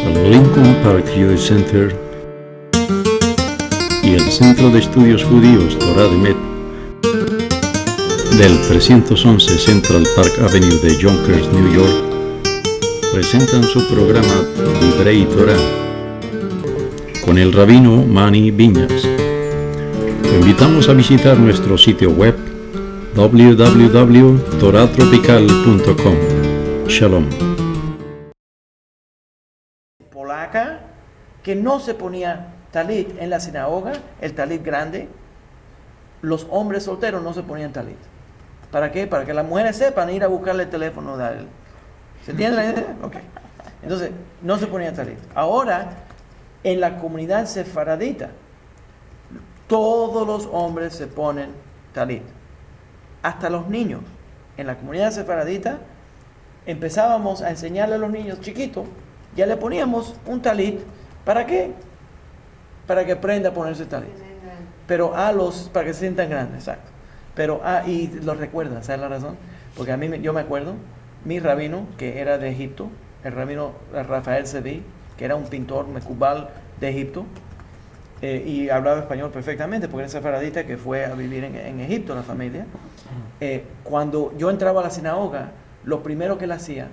El Lincoln Park Jewish Center y el Centro de Estudios Judíos Torah de Met del 311 Central Park Avenue de Yonkers, New York, presentan su programa Divrei Torah con el rabino Mani Viñas. Te invitamos a visitar nuestro sitio web www.toratropical.com. Shalom. Polaca que no se ponía talit en la sinagoga, el talit grande. Los hombres solteros no se ponían talit. ¿Para qué? Para que las mujeres sepan ir a buscarle el teléfono de él. ¿Se entiende la idea? Ok. Entonces, no se ponía talit. Ahora, en la comunidad sefaradita, todos los hombres se ponen talit. Hasta los niños. En la comunidad sefaradita, empezábamos a enseñarle a los niños chiquitos, ya le poníamos un talit. ¿Para qué? Para que aprenda a ponerse talit. Pero para que se sientan grandes, exacto. Pero, y lo recuerdan, ¿sabes la razón? Porque yo me acuerdo, mi rabino, que era de Egipto, el rabino Rafael Sevi, que era un pintor mecubal de Egipto, y hablaba español perfectamente, porque era sefaradita que fue a vivir en Egipto, la familia. Cuando yo entraba a la sinagoga, lo primero que él hacía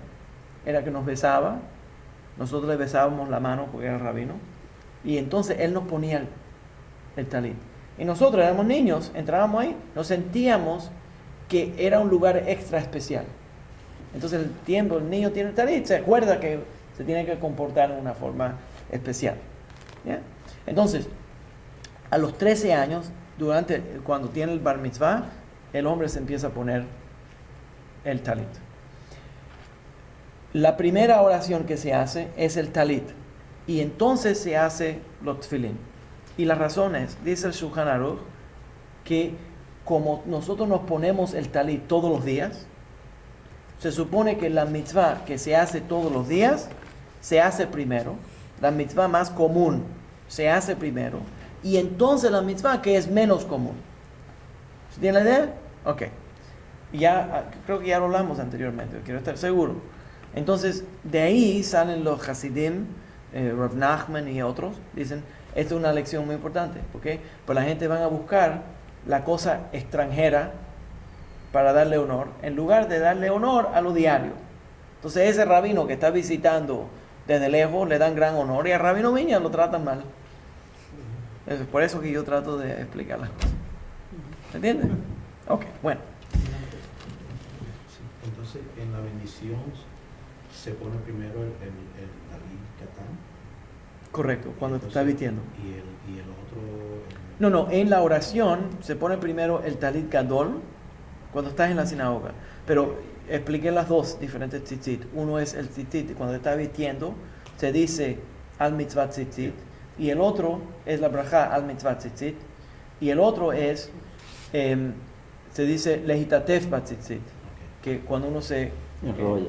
era que nos besaba, nosotros le besábamos la mano porque era rabino, y entonces él nos ponía el talit. Y nosotros éramos niños, entrábamos ahí, nos sentíamos que era un lugar extra especial. Entonces el niño tiene el talit, se acuerda que se tiene que comportar de una forma especial. ¿Ya? Entonces, a los 13 años, cuando tiene el bar mitzvah, el hombre se empieza a poner el talit. La primera oración que se hace es el talit, y entonces se hace los tefilín. Y la razón es, dice el Shulchan Aruch, que como nosotros nos ponemos el talit todos los días, se supone que la mitzvah que se hace todos los días, se hace primero, la mitzvah más común se hace primero, y entonces la mitzvah que es menos común. ¿Se tiene la idea? Ok. Creo que ya lo hablamos anteriormente, quiero estar seguro. Entonces, de ahí salen los Hasidim, Rav Nachman y otros, dicen, esta es una lección muy importante, ¿ok? Pues la gente va a buscar la cosa extranjera para darle honor, en lugar de darle honor a lo diario. Entonces ese rabino que está visitando desde lejos le dan gran honor, y al rabino Viñas lo tratan mal. Es por eso que yo trato de explicar las cosas. ¿Se entiende? Ok, bueno. Entonces, en la bendición se pone primero el talit katán. Correcto, cuando te está vistiendo. Y el otro... No, en la oración se pone primero el talit gadol, cuando estás en la sinagoga. Pero expliqué las dos diferentes tzitzit. Uno es el tzitzit, cuando te está vistiendo, se dice al mitzvah tzitzit, y el otro es la braja al mitzvah tzitzit, y el otro es, se dice lehitatef bat tzitzit, que cuando uno se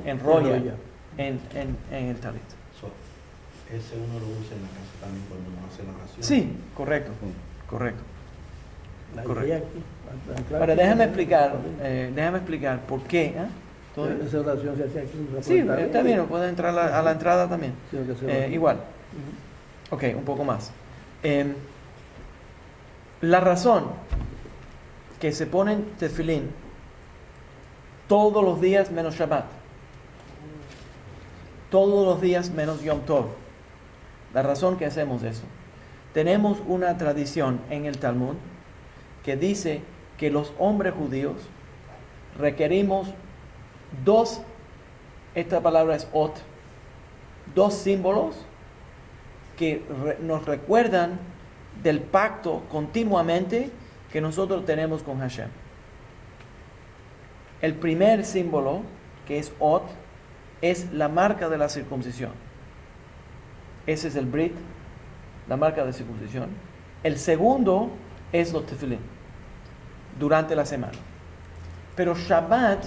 enrolla en el talit. Ese uno lo usa en la casa también cuando uno hace la oración. Sí, correcto. Ahora déjame explicar por qué. Esa oración se hace aquí. Sí, está bien, puede entrar a la entrada también. Sí, igual. Ok, un poco más. La razón que se ponen tefilín todos los días menos Shabbat, todos los días menos Yom Tov. La razón que hacemos eso, tenemos una tradición en el Talmud que dice que los hombres judíos requerimos esta palabra es ot, dos símbolos que nos recuerdan del pacto continuamente que nosotros tenemos con Hashem. El primer símbolo, que es ot, es la marca de la circuncisión. Ese es el brit, la marca de circuncisión. El segundo es los tefilín, durante la semana. Pero Shabbat,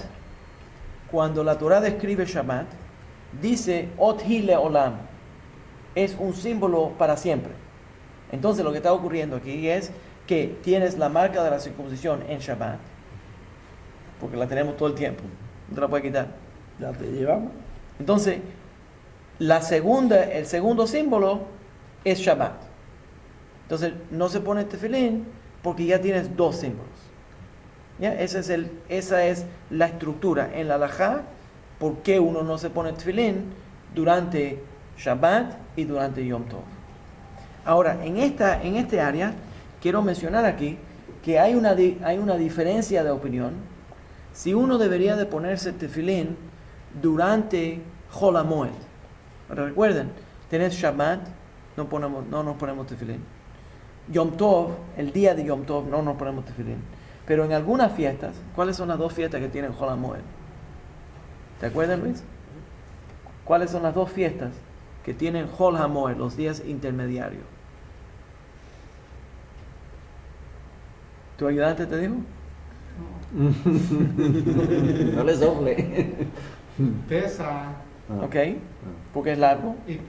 cuando la Torah describe Shabbat, dice ot hi leolam, es un símbolo para siempre. Entonces lo que está ocurriendo aquí es que tienes la marca de la circuncisión en Shabbat, porque la tenemos todo el tiempo, no te la puedes quitar. Ya te llevamos. Entonces, el segundo símbolo es Shabbat. Entonces, no se pone tefilín porque ya tienes dos símbolos. ¿Ya? Esa es la estructura en la halajá, por qué uno no se pone tefilín durante Shabbat y durante Yom Tov. Ahora, en este área, quiero mencionar aquí que hay una diferencia de opinión si uno debería de ponerse tefilín durante Chol HaMoed. Recuerden, tenés Shabbat, no nos ponemos tefilín. Yom Tov, el día de Yom Tov, no nos ponemos tefilín. Pero en algunas fiestas, ¿cuáles son las dos fiestas que tienen Chol HaMoed? ¿Te acuerdas, Luis? ¿Cuáles son las dos fiestas que tienen Chol HaMoed, los días intermediarios? ¿Tu ayudante te dijo? No les doble. Pesa Ok, porque es largo. Y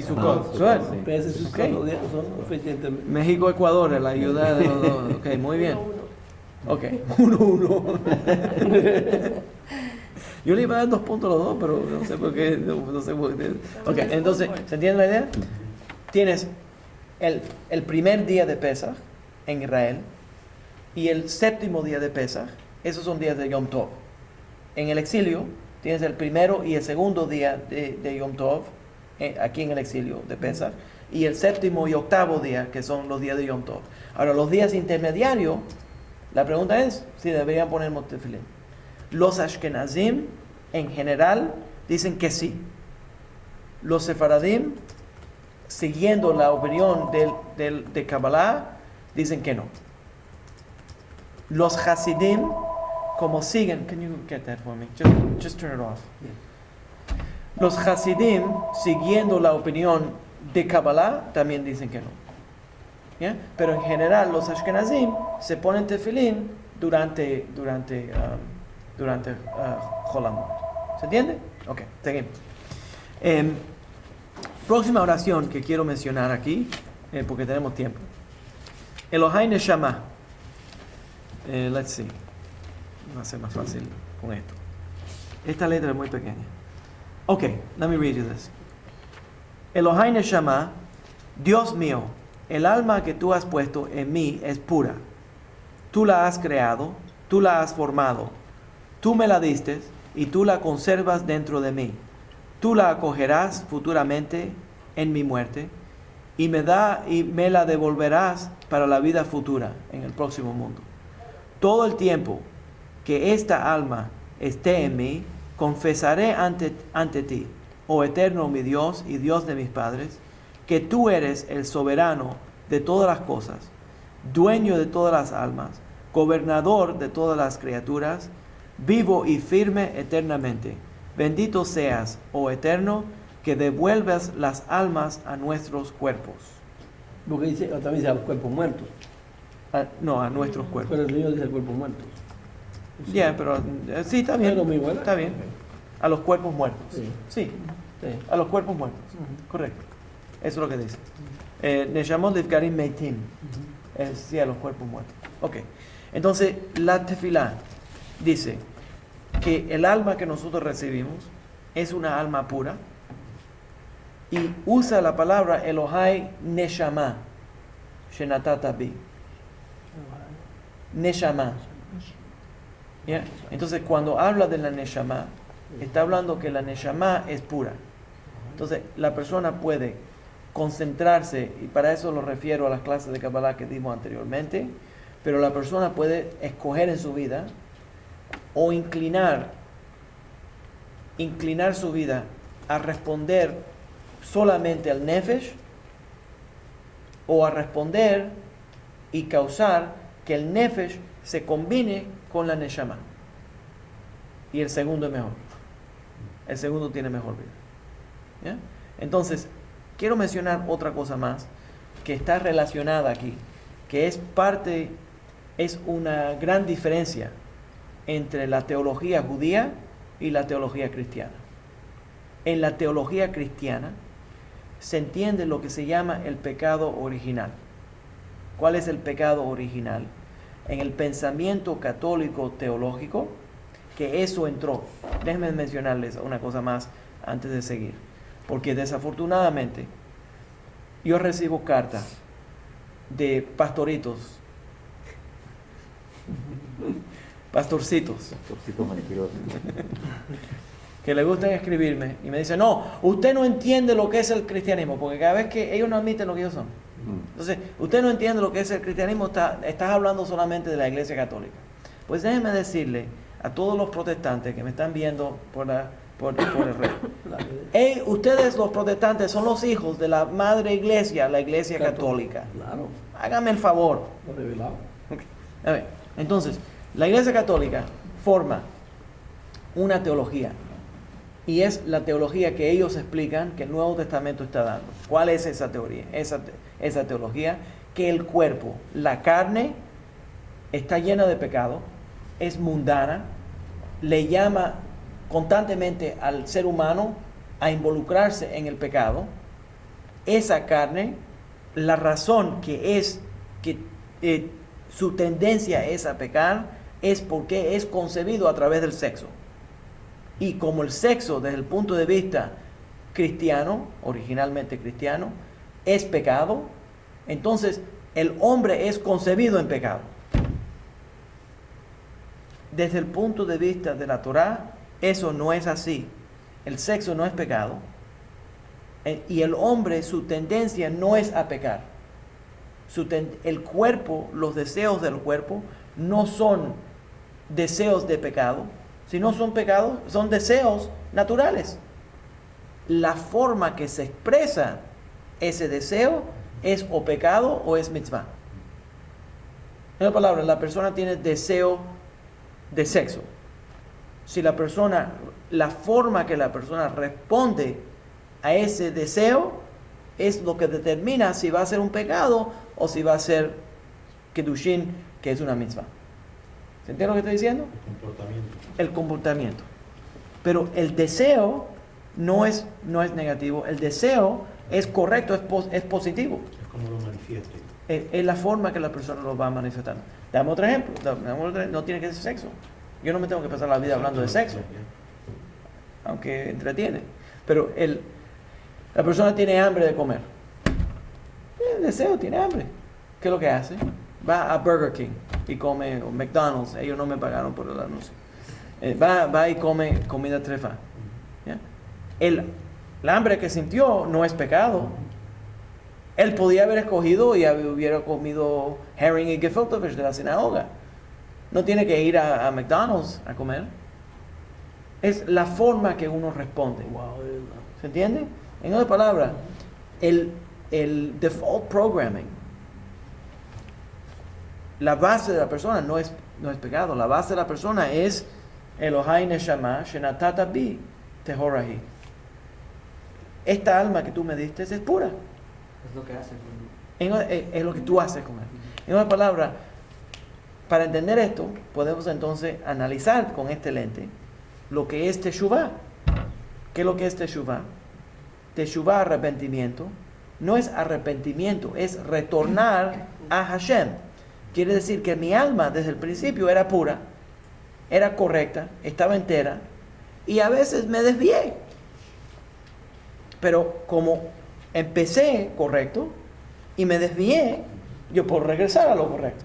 Sukkot. Sukkot. Peces sus Ok. cuatro días son suficientemente. México, Ecuador, la ayuda de los dos. Ok, muy bien. Ok, 1-1. Yo le iba a dar 2 puntos a los dos, pero no sé por qué. No sé por qué. Ok, entonces, ¿se entiende la idea? Tienes el primer día de Pesach en Israel y el séptimo día de Pesach. Esos son días de Yom Tov. En el exilio tienes el primero y el segundo día de Yom Tov, aquí en el exilio de Pesach, y el séptimo y octavo día, que son los días de Yom Tov. Ahora, los días intermediarios, la pregunta es si deberían poner tefilín. Los Ashkenazim, en general, dicen que sí. Los Sefaradim, siguiendo la opinión de Kabbalah, dicen que no. Los Hasidim, como siguen, can you get that for me? Just turn it off. Los Hasidim, siguiendo la opinión de Kabbalah, también dicen que no. ¿Ya? Pero en general, los Ashkenazim se ponen tefilín durante Chol HaMoed. ¿Se entiende? Ok, seguimos. Próxima oración que quiero mencionar aquí, porque tenemos tiempo. Elohai Neshama. Let's see. Va a ser más fácil con esto. Esta letra es muy pequeña. Ok, let me read you this. Elohai Neshama, Dios mío, el alma que tú has puesto en mí es pura. Tú la has creado, tú la has formado. Tú me la diste y tú la conservas dentro de mí. Tú la acogerás futuramente en mi muerte y me la devolverás para la vida futura en el próximo mundo. Todo el tiempo que esta alma esté en mí, confesaré ante ti, oh eterno mi Dios y Dios de mis padres, que tú eres el soberano de todas las cosas, dueño de todas las almas, gobernador de todas las criaturas, vivo y firme eternamente. Bendito seas, oh Eterno, que devuelvas las almas a nuestros cuerpos. Porque dice, también dice a los cuerpos muertos. No, a nuestros cuerpos. Pero el Señor dice cuerpos muertos. Ya, pero sí, está bien. Es lo mismo, ¿verdad? Está bien. A los cuerpos muertos. Sí. Sí, Sí. a los cuerpos muertos. Correcto. Eso es lo que dice. Neshamot Lifgarim Meitim. Sí, a los cuerpos muertos. Ok. Entonces, la tefilá dice que el alma que nosotros recibimos es una alma pura y usa la palabra Elohai Neshama, Shenatata Bi. Neshama. ¿Ya? Entonces, cuando habla de la Neshama, está hablando que la Neshama es pura. Entonces, la persona puede concentrarse, y para eso lo refiero a las clases de Kabbalah que dimos anteriormente, pero la persona puede escoger en su vida o inclinar su vida a responder solamente al Nefesh o a responder y causar que el Nefesh se combine con la Neshama. Y el segundo es mejor. El segundo tiene mejor vida. ¿Ya? Entonces, quiero mencionar otra cosa más que está relacionada aquí, que es una gran diferencia entre la teología judía y la teología cristiana. En la teología cristiana se entiende lo que se llama el pecado original. ¿Cuál es el pecado original? En el pensamiento católico teológico, que eso entró. Déjenme mencionarles una cosa más antes de seguir. Porque desafortunadamente yo recibo cartas de pastorcitos Torcito mentiroso. que le gustan escribirme y me dicen, no, usted no entiende lo que es el cristianismo, porque cada vez que ellos no admiten lo que ellos son. Entonces, usted no entiende lo que es el cristianismo, estás hablando solamente de la Iglesia Católica. Pues déjenme decirle a todos los protestantes que me están viendo por el red. Ustedes los protestantes son los hijos de la madre iglesia, la Iglesia Católica. Claro, Hágame el favor. lo revelado. A ver, entonces, la Iglesia Católica forma una teología. Y es la teología que ellos explican que el Nuevo Testamento está dando. ¿Cuál es esa teoría? Esa teología, que el cuerpo, la carne, está llena de pecado, es mundana, le llama constantemente al ser humano a involucrarse en el pecado. Esa carne, la razón que es que su tendencia es a pecar, es porque es concebido a través del sexo. Y como el sexo, desde el punto de vista cristiano, originalmente cristiano, es pecado, entonces el hombre es concebido en pecado. Desde el punto de vista de la Torá, eso no es así. El sexo no es pecado. Y el hombre, su tendencia no es a pecar. El cuerpo, los deseos del cuerpo, no son deseos de pecado, sino son pecados, son deseos naturales. La forma que se expresa ese deseo es o pecado o es mitzvah. En otras palabras, la persona tiene deseo de sexo. Si la forma que la persona responde a ese deseo es lo que determina si va a ser un pecado o si va a ser kedushin, que es una mitzvah. ¿Se entiende lo que estoy diciendo? El comportamiento. Pero el deseo no es negativo. El deseo es correcto, es positivo. Es como lo manifieste. Es la forma que la persona lo va manifestando. Dame otro ejemplo. No tiene que ser sexo. Yo no me tengo que pasar la vida hablando de sexo, aunque entretiene. Pero la persona tiene hambre de comer. El deseo tiene hambre. ¿Qué es lo que hace? Va a Burger King y come, o McDonald's. Ellos no me pagaron por el anuncio. Va y come comida trefa. ¿Ya? El hambre que sintió no es pecado. Él podía haber escogido y hubiera comido herring y gefilte fish de la sinagoga. No tiene que ir a McDonald's a comer. Es la forma que uno responde. ¿Se entiende? En otras palabras, el default programming, la base de la persona no es pecado. La base de la persona es Elohai Neshama Shenatata Bi Tehorahi. Esta alma que tú me diste es pura. Es lo que hace. Es lo que tú haces con él. En una palabra, para entender esto, podemos entonces analizar con este lente lo que es Teshuvah. ¿Qué es lo que es Teshuvah? Teshuvah, arrepentimiento, no es arrepentimiento, es retornar a Hashem. Quiere decir que mi alma desde el principio era pura, era correcta, estaba entera, y a veces me desvié. Pero como empecé correcto y me desvié, yo puedo regresar a lo correcto.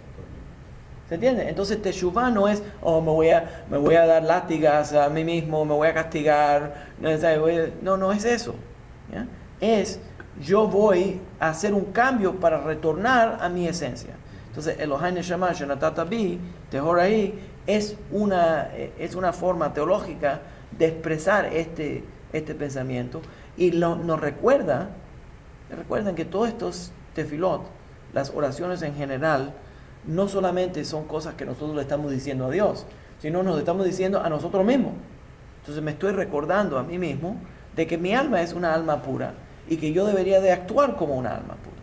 ¿Se entiende? Entonces Teshuvah no es, me voy a dar látigas a mí mismo, me voy a castigar. No es eso. ¿Ya? Es, yo voy a hacer un cambio para retornar a mi esencia. Entonces, Elohai Neshama Shenatata Bi Tehorahi es una forma teológica de expresar este pensamiento. Y nos recuerdan que todos estos tefilot, las oraciones en general, no solamente son cosas que nosotros le estamos diciendo a Dios, sino nos estamos diciendo a nosotros mismos. Entonces me estoy recordando a mí mismo de que mi alma es una alma pura y que yo debería de actuar como una alma pura.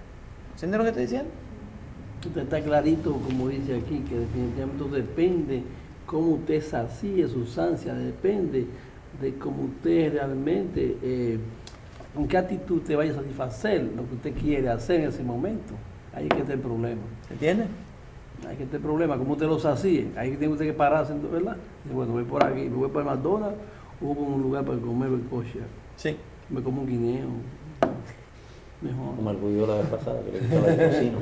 ¿Entiendes lo que estoy diciendo? Está clarito, como dice aquí, que definitivamente depende cómo usted sacie sus ansias, depende de cómo usted realmente, en qué actitud te vaya a satisfacer lo que usted quiere hacer en ese momento. Ahí que está el problema. ¿Entiendes? Ahí que está el problema. ¿Cómo usted lo sacía? Ahí que tiene usted que pararse, ¿verdad? Y bueno, voy por aquí, me voy para el McDonald's o voy por un lugar para comer el coche. Sí. Me como un guineo. Mejor. Como arguyó la vez pasada, que le gustó la de cocino.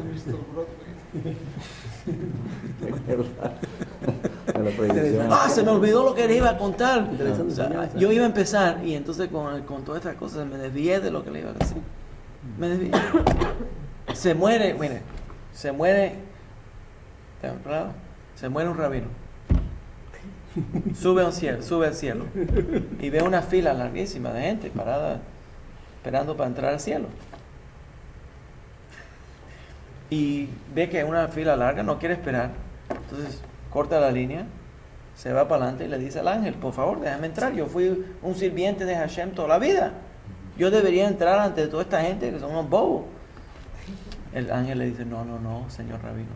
En la prohibición. Se me olvidó lo que le iba a contar. Interesante O sea, enseñanza. yo iba a empezar y entonces con todas estas cosas me desvié de lo que le iba a decir. Me desvié. Se muere, mire, se muere un rabino. Sube al cielo y ve una fila larguísima de gente parada esperando para entrar al cielo. Y ve que una fila larga, no quiere esperar. Entonces corta la línea, se va para adelante y le dice al ángel, por favor, déjame entrar. Yo fui un sirviente de Hashem toda la vida. Yo debería entrar ante toda esta gente que son unos bobos. El ángel le dice, no, señor rabino.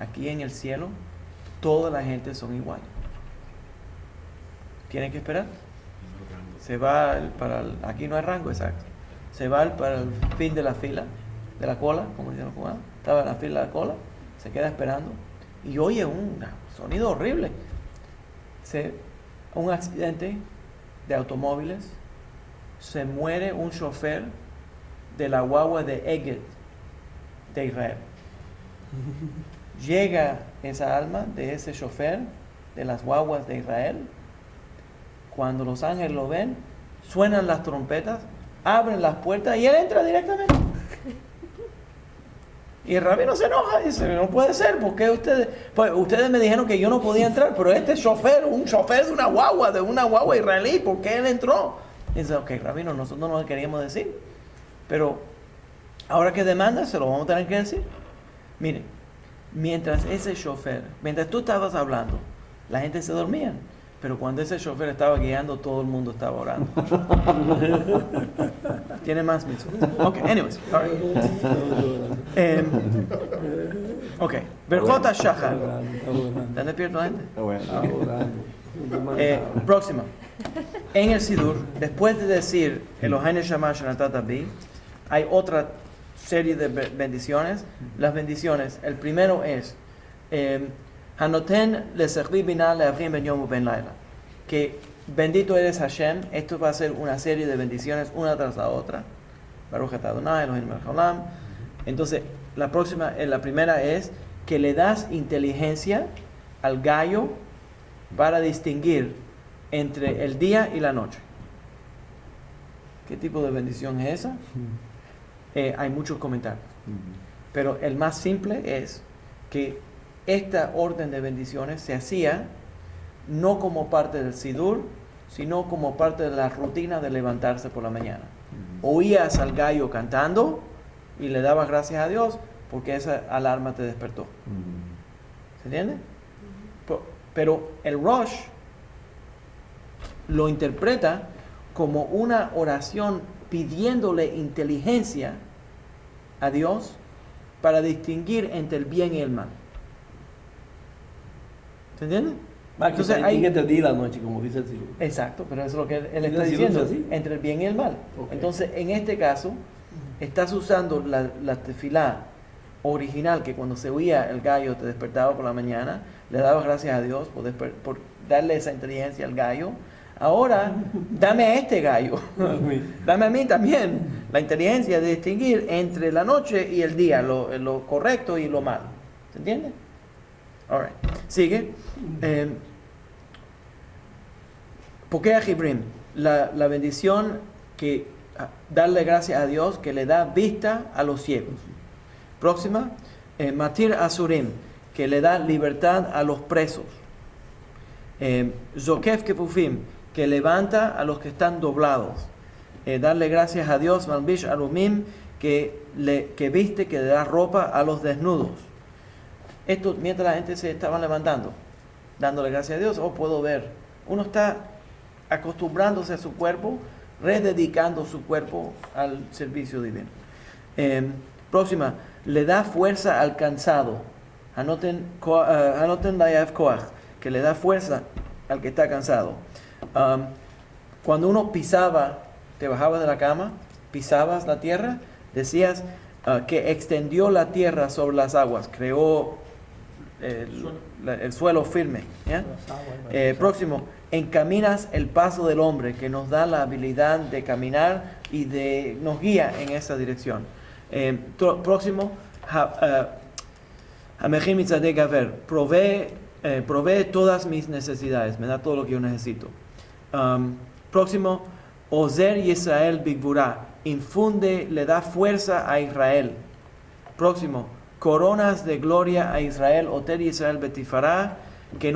Aquí en el cielo, toda la gente son iguales. Tiene que esperar. Se va aquí no hay rango, exacto. Se va para el fin de la fila, de la cola, como dicen los cubanos. Estaba en la fila de la cola, se queda esperando y oye un sonido horrible. Un accidente de automóviles, se muere un chofer de la guagua de Eged de Israel. Llega esa alma de ese chofer de las guaguas de Israel. Cuando los ángeles lo ven, suenan las trompetas, abren las puertas y él entra directamente. Y el rabino se enoja y dice, no puede ser, porque ustedes me dijeron que yo no podía entrar, pero este chofer, un chofer de una guagua israelí, ¿por qué él entró? Y dice, ok, rabino, nosotros no lo queríamos decir, pero ahora que demanda, se lo vamos a tener que decir. Mire, mientras tú estabas hablando, la gente se dormía. Pero cuando ese chofer estaba guiando, todo el mundo estaba orando. Tiene más mitzvot. Ok, anyways. All right. Ok. Berjot HaShachar. ¿Están despiertos la gente? Próxima. En el Sidur, después de decir Eloheinu Shammah Shenatata Bi, hay otra serie de bendiciones. Las bendiciones, el primero es Hanoten lesechli binah leavrim ben yom uben laila. Que bendito eres Hashem. Esto va a ser una serie de bendiciones una tras la otra. Baruch atah Adonai Eloheinu melech haolam. Entonces, la primera es que le das inteligencia al gallo para distinguir entre el día y la noche. ¿Qué tipo de bendición es esa? Hay muchos comentarios. Pero el más simple es que esta orden de bendiciones se hacía no como parte del Sidur, sino como parte de la rutina de levantarse por la mañana. Oías al gallo cantando y le dabas gracias a Dios porque esa alarma te despertó. ¿Se entiende? Pero el Rosh lo interpreta como una oración pidiéndole inteligencia a Dios para distinguir entre el bien y el mal. ¿Se entiende? Entonces hay entre el día y la noche, como dice el Sidur. Exacto, pero eso es lo que él está diciendo, entre el bien y el mal. Okay. Entonces, en este caso, estás usando la tefilá original, que cuando se oía el gallo te despertaba por la mañana, le dabas gracias a Dios por darle esa inteligencia al gallo. Ahora, dame a este gallo, dame a mí también la inteligencia de distinguir entre la noche y el día, lo correcto y lo malo. ¿Se entiende? All right. Sigue. Pokea Jibrim, la bendición que darle gracias a Dios que le da vista a los ciegos. Próxima, Matir Asurim, que le da libertad a los presos. Zokef Kefufim, que levanta a los que están doblados. Darle gracias a Dios, Malbish Arumim, que viste, que le da ropa a los desnudos. Esto mientras la gente se estaba levantando, dándole gracias a Dios, puedo ver, uno está acostumbrándose a su cuerpo, rededicando su cuerpo al servicio divino. Próxima, le da fuerza al cansado. Anoten Layav Koach, que le da fuerza al que está cansado. Cuando uno pisaba, te bajabas de la cama, pisabas la tierra, decías, que extendió la tierra sobre las aguas, creó el suelo firme. ¿Ya? Próximo, encaminas el paso del hombre, que nos da la habilidad de caminar y nos guía en esa dirección. Próximo, Hamejim Mitzadeh Gaver, provee todas mis necesidades, me da todo lo que yo necesito. Próximo, Ozer Yisrael Bigburah, le da fuerza a Israel. Próximo, coronas de gloria a Israel, Oter Yisrael Betifará, que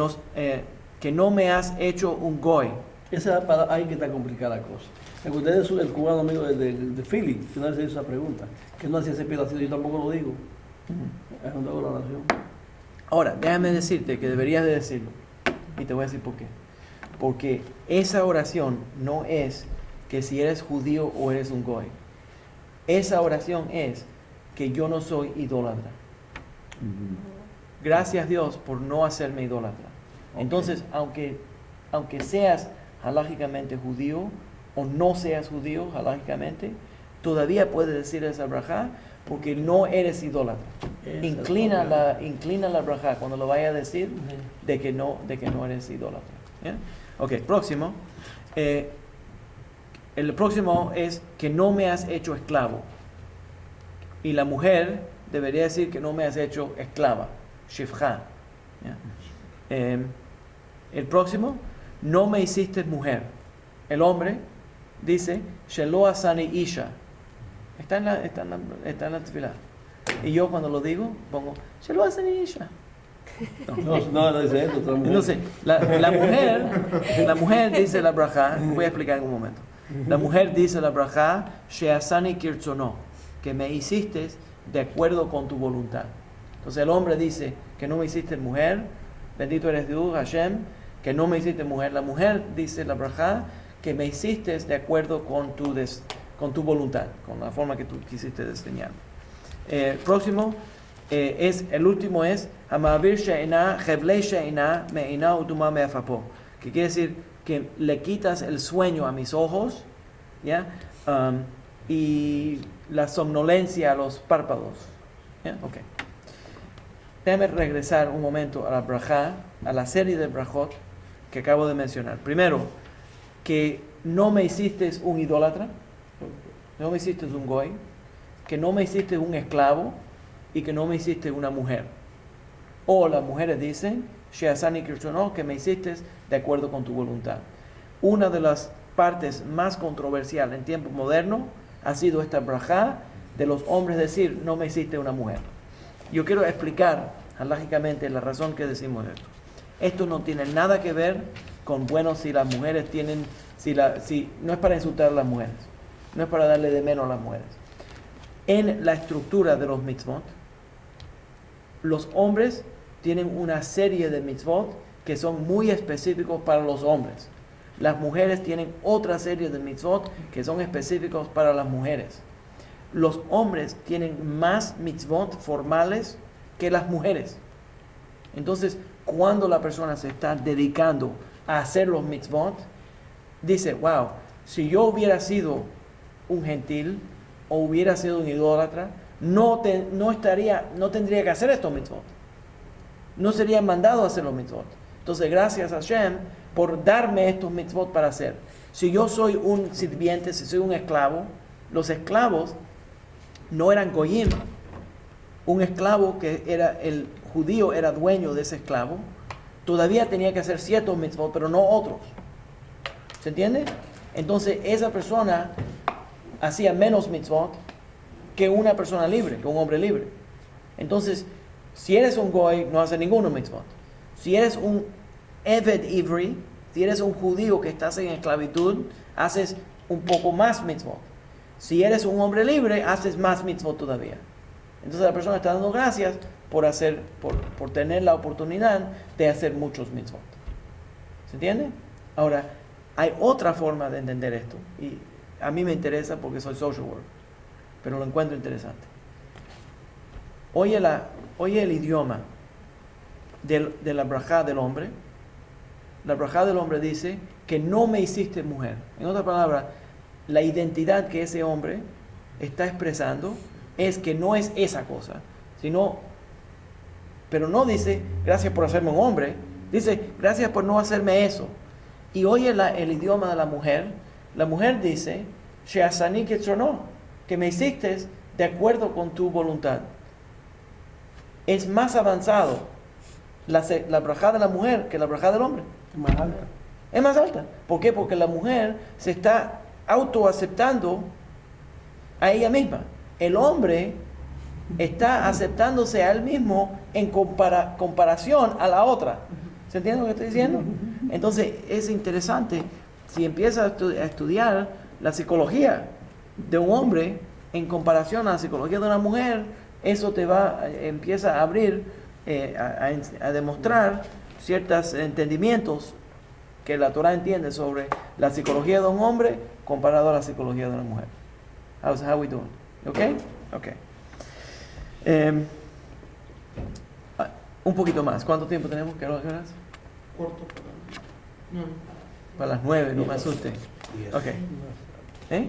no me has hecho un goy. Esa ahí que está complicada la cosa. Ustedes es el cubano amigo de Philly, que no hace esa pregunta, que no hacía ese pedacito, yo tampoco lo digo. Es una oración. Ahora, déjame decirte que deberías de decirlo, y te voy a decir por qué. Porque esa oración no es que si eres judío o eres un goy. Esa oración es que yo no soy idólatra. Gracias Dios por no hacerme idólatra. Entonces, aunque seas halágicamente judío o no seas judío halágicamente, todavía puedes decir esa brajá porque no eres idólatra. Inclina la brajá cuando lo vaya a decir de que no eres idólatra. ¿Ya? Ok, próximo. El próximo es que no me has hecho esclavo. Y la mujer debería decir que no me has hecho esclava. Shifcha. El próximo, no me hiciste mujer. El hombre dice, Shelo asani isha. Está en la tefilá. Y yo cuando lo digo, pongo, Shelo asani isha. No dice eso. Entonces, la mujer dice la brajá, voy a explicar en un momento. La mujer dice la brajá, Sheasani kirtzono, que me hiciste de acuerdo con tu voluntad. Entonces el hombre dice que no me hiciste mujer, bendito eres Dios, Hashem, que no me hiciste mujer. La mujer dice la brajá, que me hiciste de acuerdo con tu voluntad, con la forma que tú quisiste diseñar. Próximo, el último es Hamavir she'ina, Hevlei she'ina, me'ina utuma me'afapo, que quiere decir que le quitas el sueño a mis ojos, ¿ya? Y la somnolencia a los párpados. ¿Ya? Okay. Déjame regresar un momento a la brajá, a la serie de brajot que acabo de mencionar. Primero, que no me hiciste un idólatra, no me hiciste un goy, que no me hiciste un esclavo y que no me hiciste una mujer. O las mujeres dicen, Sheasani Kirchono, que me hiciste de acuerdo con tu voluntad. Una de las partes más controversiales en tiempo moderno ha sido esta brajá de los hombres decir, no me hiciste una mujer. Yo quiero explicar halajicamente la razón que decimos esto. Esto no tiene nada que ver con, bueno, si las mujeres tienen, no es para insultar a las mujeres, no es para darle de menos a las mujeres. En la estructura de los mitzvot, los hombres tienen una serie de mitzvot que son muy específicos para los hombres. Las mujeres tienen otra serie de mitzvot que son específicos para las mujeres. Los hombres tienen más mitzvot formales que las mujeres. Entonces, cuando la persona se está dedicando a hacer los mitzvot, dice, wow, si yo hubiera sido un gentil o hubiera sido un idólatra, no tendría que hacer estos mitzvot. No sería mandado a hacer los mitzvot. Entonces, gracias a Hashem por darme estos mitzvot para hacer. Si yo soy un sirviente, si soy un esclavo, los esclavos no eran goyim. Un esclavo que era el judío era dueño de ese esclavo, todavía tenía que hacer ciertos mitzvot, pero no otros. ¿Se entiende? Entonces, esa persona hacía menos mitzvot que una persona libre, que un hombre libre. Entonces, si eres un goy, no haces ninguno mitzvot. Si eres un Eved Ivri, si eres un judío que estás en esclavitud, haces un poco más mitzvot. Si eres un hombre libre, haces más mitzvot todavía. Entonces la persona está dando gracias por tener la oportunidad de hacer muchos mitzvot. ¿Se entiende? Ahora, hay otra forma de entender esto. Y a mí me interesa porque soy social worker, pero lo encuentro interesante. Oye el idioma de la brajá del hombre. La brajá del hombre dice que no me hiciste mujer. En otras palabras, la identidad que ese hombre está expresando es que no es esa cosa, sino, pero no dice, gracias por hacerme un hombre, dice, gracias por no hacerme eso. Y oye el idioma de la mujer dice, Sheasani Ketzrono, que me hiciste de acuerdo con tu voluntad. Es más avanzado la brajá de la mujer que la brajá del hombre. Más alta. Es más alta. ¿Por qué? Porque la mujer se está autoaceptando a ella misma. El hombre está aceptándose a él mismo en comparación a la otra. ¿Se entiende lo que estoy diciendo? Entonces es interesante, si empiezas a estudiar la psicología de un hombre en comparación a la psicología de una mujer, eso empieza a abrir, a demostrar ciertos entendimientos que la Torah entiende sobre la psicología de un hombre comparado a la psicología de una mujer. How we doing? Okay? Okay. Un poquito más. ¿Cuánto tiempo tenemos? ¿Qué horas? Corto Para las 9, no me asuste. 10. Ok. 10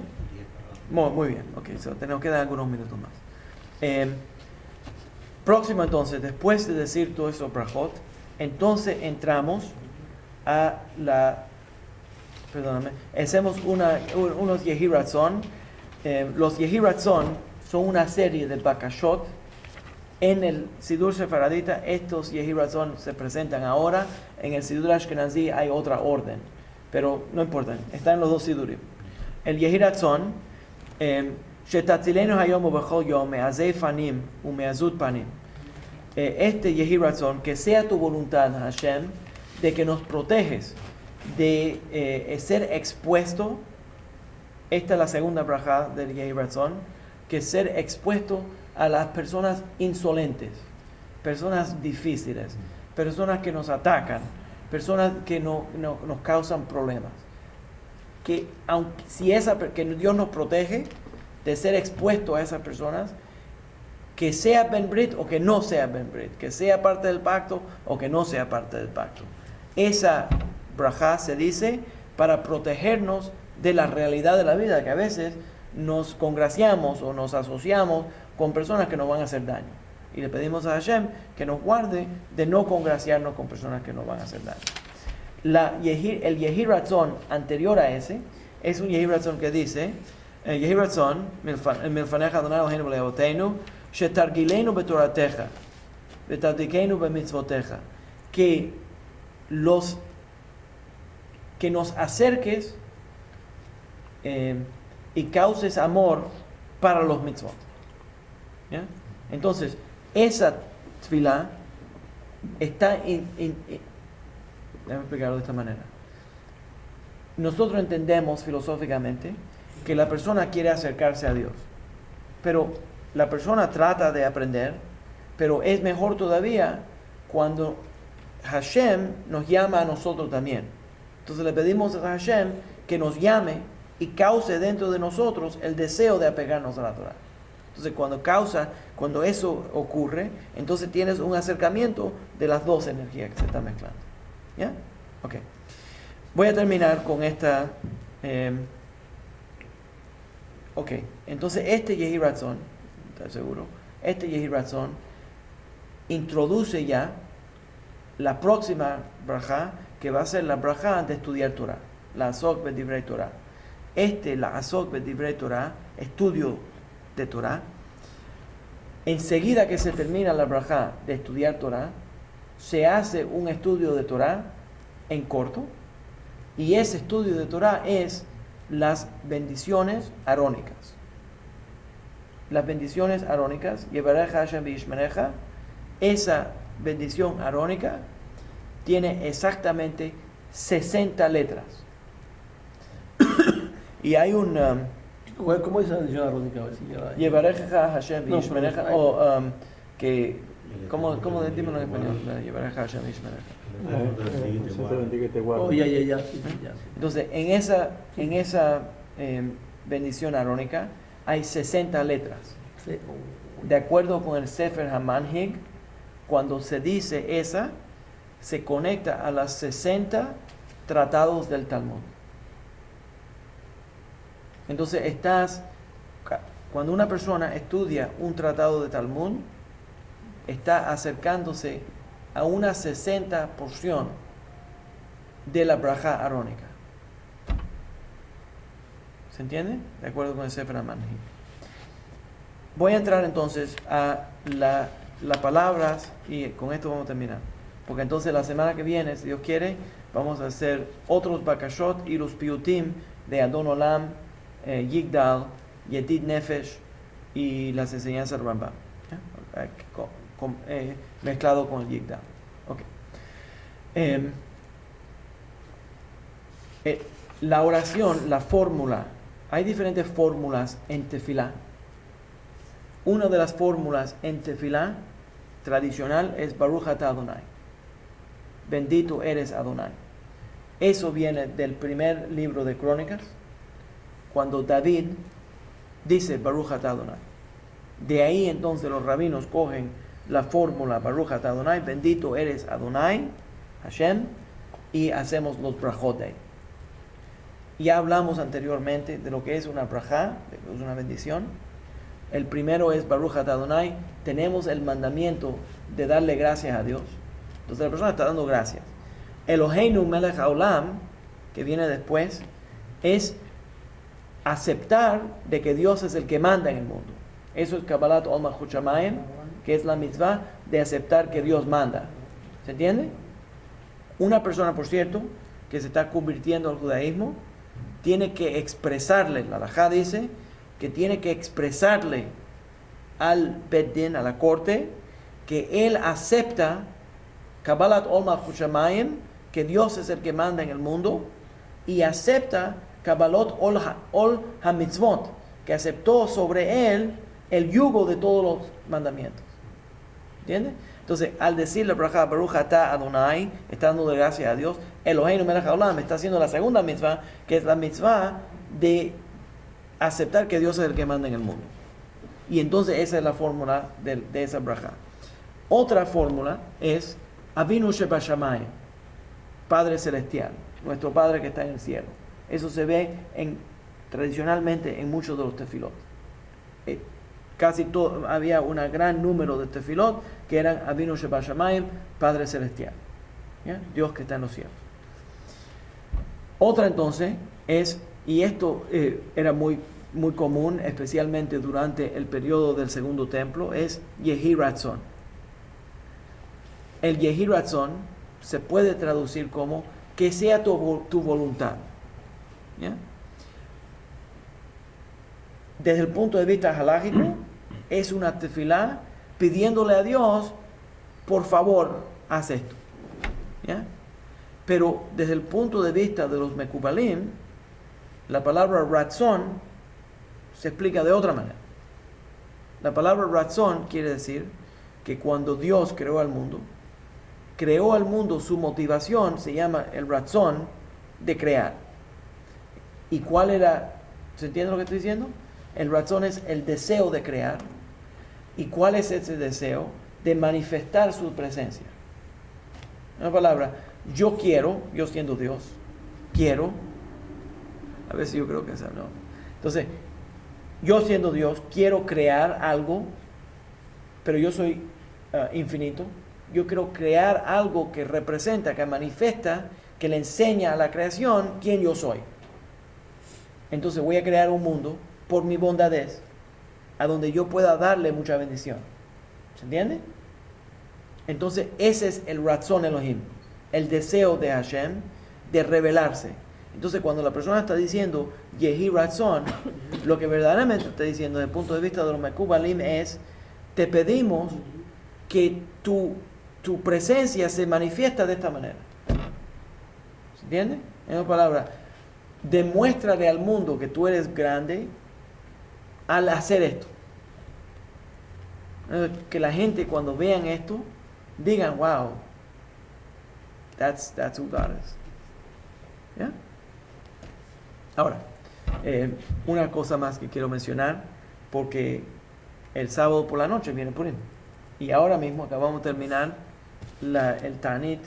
Muy bien. Ok, tenemos que dar algunos minutos más. Próximo entonces, después de decir todo eso brajot, entonces entramos a hacemos unos Yehi Ratzon. Los Yehi Ratzon son una serie de bakashot. En el Sidur Sefaradita, estos Yehi Ratzon se presentan ahora. En el Sidur Ashkenazi hay otra orden, pero no importa, está en los dos Sidurim. El Yehi Ratzon, Shetatzilenu hayom ubechol yom me'azei fanim u'me'azut panim. Este Yehi Ratzon, que sea tu voluntad, Hashem, de que nos proteges de ser expuesto. Esta es la segunda braja del Yehi Ratzon, que ser expuesto a las personas insolentes, personas difíciles, personas que nos atacan, personas que nos causan problemas. Que que Dios nos protege de ser expuesto a esas personas, que sea Ben Brit o que no sea Ben Brit, que sea parte del pacto o que no sea parte del pacto. Esa braja se dice para protegernos de la realidad de la vida, que a veces nos congraciamos o nos asociamos con personas que nos van a hacer daño. Y le pedimos a Hashem que nos guarde de no congraciarnos con personas que nos van a hacer daño. El Yehi Ratzon anterior a ese es un Yehi Ratzon que dice, Yehi Ratzon, Milfaneja Adonai Eloheinu Leavoteinu, Shetargilenu betorateja, Betadikeinu bemitzvoteja, que nos acerques y causes amor para los mitzvot. ¿Ya? Entonces, esa tefilá está déjame explicarlo de esta manera. Nosotros entendemos filosóficamente que la persona quiere acercarse a Dios, pero la persona trata de aprender, pero es mejor todavía cuando Hashem nos llama a nosotros también. Entonces le pedimos a Hashem que nos llame y cause dentro de nosotros el deseo de apegarnos a la Torah. Entonces cuando eso ocurre, entonces tienes un acercamiento de las dos energías que se están mezclando. ¿Ya? Ok. Voy a terminar con esta. Ok. Entonces este Yehi Ratzon, ¿estás seguro? Este Yehi Ratzon introduce ya la próxima braja, que va a ser la braja de estudiar Torah. La Asok B'divrei Torah. La Asok B'divrei Torah, estudio de Torah. Enseguida que se termina la braja de estudiar Torah, se hace un estudio de Torah en corto, y ese estudio de Torah es las bendiciones arónicas. Las bendiciones arónicas, Yevareja Hashem v'yishmereja, esa bendición arónica tiene exactamente 60 letras. Y hay un... ¿Cómo dice la bendición arónica? Yevareja Hashem v'yishmereja, No, o que... ¿Cómo decimos en español? Yevareja Hashem v'yishmereja. Oh, ya. Sí. Entonces, en esa bendición arónica hay 60 letras. Sí. De acuerdo con el Sefer HaManhig, cuando se dice esa, se conecta a las 60 tratados del Talmud. Entonces Cuando una persona estudia un tratado de Talmud, está acercándose a una 60% de la braja arónica. ¿Se entiende? De acuerdo con el Sefer HaManhig. Voy a entrar entonces a las palabras y con esto vamos a terminar. Porque entonces la semana que viene, si Dios quiere, vamos a hacer otros bakashot y los piutim de Adon Olam, Yigdal, Yedid Nefesh y las enseñanzas del Rambam. Mezclado con el Yigdal. Okay. La oración, la fórmula, hay diferentes fórmulas en tefilá. Una de las fórmulas en tefilá tradicional es Baruch atah Adonai. Bendito eres Adonai. Eso viene del primer libro de Crónicas, cuando David dice Baruch atah Adonai. De ahí entonces los rabinos cogen la fórmula Baruch atah Adonai, bendito eres Adonai, Hashem, y hacemos los brajot de ahí. Ya hablamos anteriormente de lo que es una brajá, es una bendición. El primero es Baruch atah Adonai. Tenemos el mandamiento de darle gracias a Dios. Entonces la persona está dando gracias. Eloheinu melech haolam, que viene después, es aceptar de que Dios es el que manda en el mundo. Eso es Kabbalat Ol Malchut Shamayim, que es la mitzvah de aceptar que Dios manda. ¿Se entiende? Una persona, por cierto, que se está convirtiendo al judaísmo, tiene que expresarle, la halajá dice, que tiene que expresarle al Beit Din, a la corte, que él acepta Kabbalat Ol Malchut Shamayim, que Dios es el que manda en el mundo, y acepta Kabbalot Ol HaMitzvot, que aceptó sobre él el yugo de todos los mandamientos. ¿Entiendes? Entonces, al decir la braja Baruch atah Adonai, está dando gracias a Dios. Eloheinu melech haolam está haciendo la segunda mitzvah, que es la mitzvah de aceptar que Dios es el que manda en el mundo. Y entonces esa es la fórmula de esa braja. Otra fórmula es Avinu Shebashamayim, Padre Celestial, nuestro Padre que está en el cielo. Eso se ve tradicionalmente en muchos de los tefilot. Había un gran número de tefilot que eran Avinu Shebashamayim, Padre Celestial, ¿ya? Dios que está en los cielos. Otra entonces es, y esto era muy común, especialmente durante el periodo del segundo templo, es Yehi Ratzon. El Yehi Ratzon se puede traducir como que sea tu voluntad, ¿ya? Desde el punto de vista halágico, es una tefilá pidiéndole a Dios, por favor, haz esto, ¿ya? Pero desde el punto de vista de los Mekubalim, la palabra ratzon se explica de otra manera. La palabra ratzon quiere decir que cuando Dios creó al mundo, su motivación se llama el ratzon de crear. ¿Y cuál era? ¿Se entiende lo que estoy diciendo? El ratzon es el deseo de crear. ¿Y cuál es ese deseo? De manifestar su presencia. Una palabra, yo quiero, yo siendo Dios, quiero, a ver si yo creo que esa no. Entonces, yo siendo Dios, quiero crear algo, pero yo soy infinito. Yo quiero crear algo que representa, que manifiesta, que le enseña a la creación quién yo soy. Entonces voy a crear un mundo por mi bondadez, a donde yo pueda darle mucha bendición. ¿Se entiende? Entonces ese es el Ratzon Elohim, el deseo de Hashem de revelarse. Entonces cuando la persona está diciendo Yehi Ratzon, lo que verdaderamente está diciendo desde el punto de vista de los Mekubalim es, te pedimos que tu presencia se manifiesta de esta manera. ¿Se entiende? En otras palabras, demuéstrale al mundo que tú eres grande al hacer esto. Que la gente cuando vean esto digan, wow, that's who God is. ¿Ya? Ahora, una cosa más que quiero mencionar, porque el sábado por la noche viene Purim. Y ahora mismo acabamos de terminar el Tanit,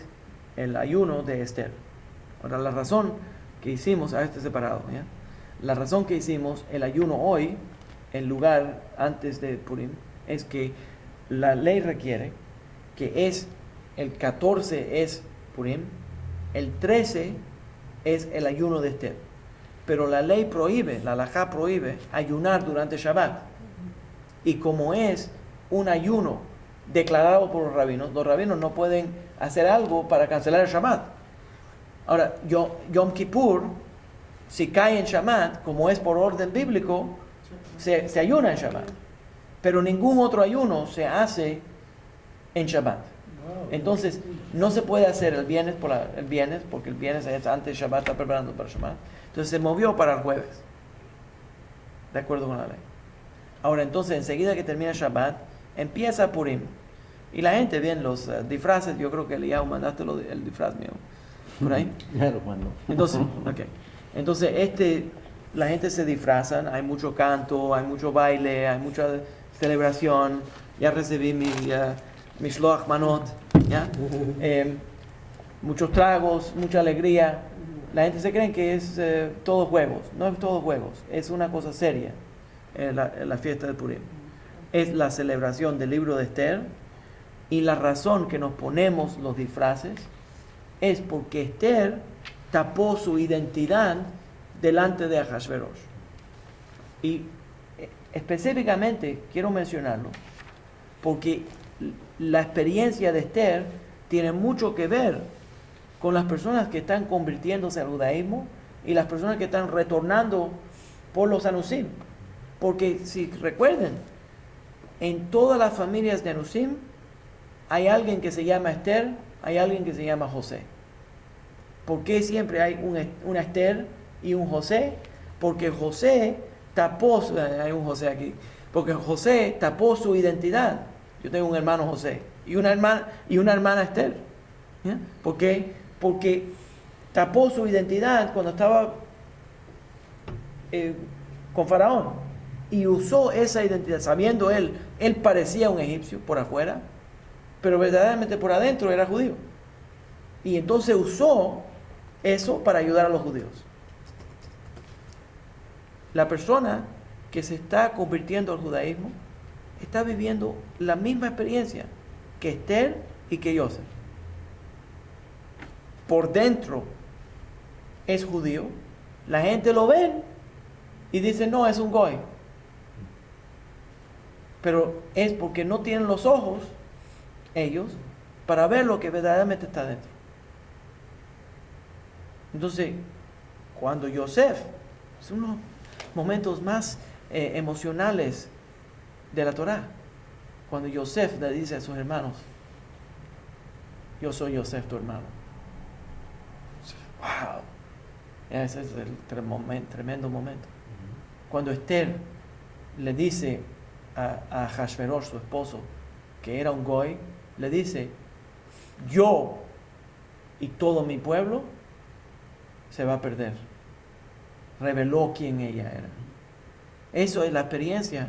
el ayuno de Esther. Ahora, la razón que hicimos a este separado, ¿ya? La razón que hicimos el ayuno hoy el lugar antes de Purim es que la ley requiere que el 14 es Purim, el 13 es el ayuno de Esther. Pero la ley prohíbe, la halajá prohíbe ayunar durante Shabbat. Y como es un ayuno declarado por los rabinos no pueden hacer algo para cancelar el Shabbat. Ahora, Yom Kippur, si cae en Shabbat, como es por orden bíblico, se ayuna en Shabbat. Pero ningún otro ayuno se hace en Shabbat. Entonces, no se puede hacer el viernes, porque el viernes es antes de Shabbat, está preparando para Shabbat. Entonces se movió para el jueves, de acuerdo con la ley. Ahora, entonces, enseguida que termina Shabbat, empieza Purim. Y la gente ve los disfraces. Yo creo que Eliyahu mandaste el disfraz mío por ahí. Ya lo mando. Entonces, la gente se disfrazan, hay mucho canto, hay mucho baile, hay mucha celebración. Ya recibí mi shloach manot, ¿ya? Muchos tragos, mucha alegría. La gente se cree que es todo juegos. No es todo juegos, es una cosa seria, la fiesta de Purim. Es la celebración del libro de Esther, y la razón que nos ponemos los disfraces es porque Esther tapó su identidad delante de Ahasverosh. Y específicamente quiero mencionarlo porque la experiencia de Esther tiene mucho que ver con las personas que están convirtiéndose al judaísmo y las personas que están retornando por los Anusim. Porque si recuerden, en todas las familias de Anusim hay alguien que se llama Esther, hay alguien que se llama José. ¿Por qué siempre hay una Esther y un José? Porque José tapó, hay un José aquí, porque José tapó su identidad. Yo tengo un hermano José y una hermana Esther. ¿Ya? ¿Por qué? Porque tapó su identidad cuando estaba con Faraón y usó esa identidad, sabiendo él parecía un egipcio por afuera, pero verdaderamente por adentro era judío. Y entonces usó eso para ayudar a los judíos. La persona que se está convirtiendo al judaísmo está viviendo la misma experiencia que Esther y que Joseph. Por dentro es judío, la gente lo ve y dice, no, es un goy. Pero es porque no tienen los ojos ellos para ver lo que verdaderamente está dentro. Entonces, cuando Joseph, es uno de los momentos más emocionales de la Torá, cuando Joseph le dice a sus hermanos, yo soy Joseph tu hermano. ¡Wow! Ese es el tremendo momento. Cuando Esther le dice a Ahasverosh, su esposo, que era un goy, le dice, yo y todo mi pueblo se va a perder. Reveló quién ella era. Eso es la experiencia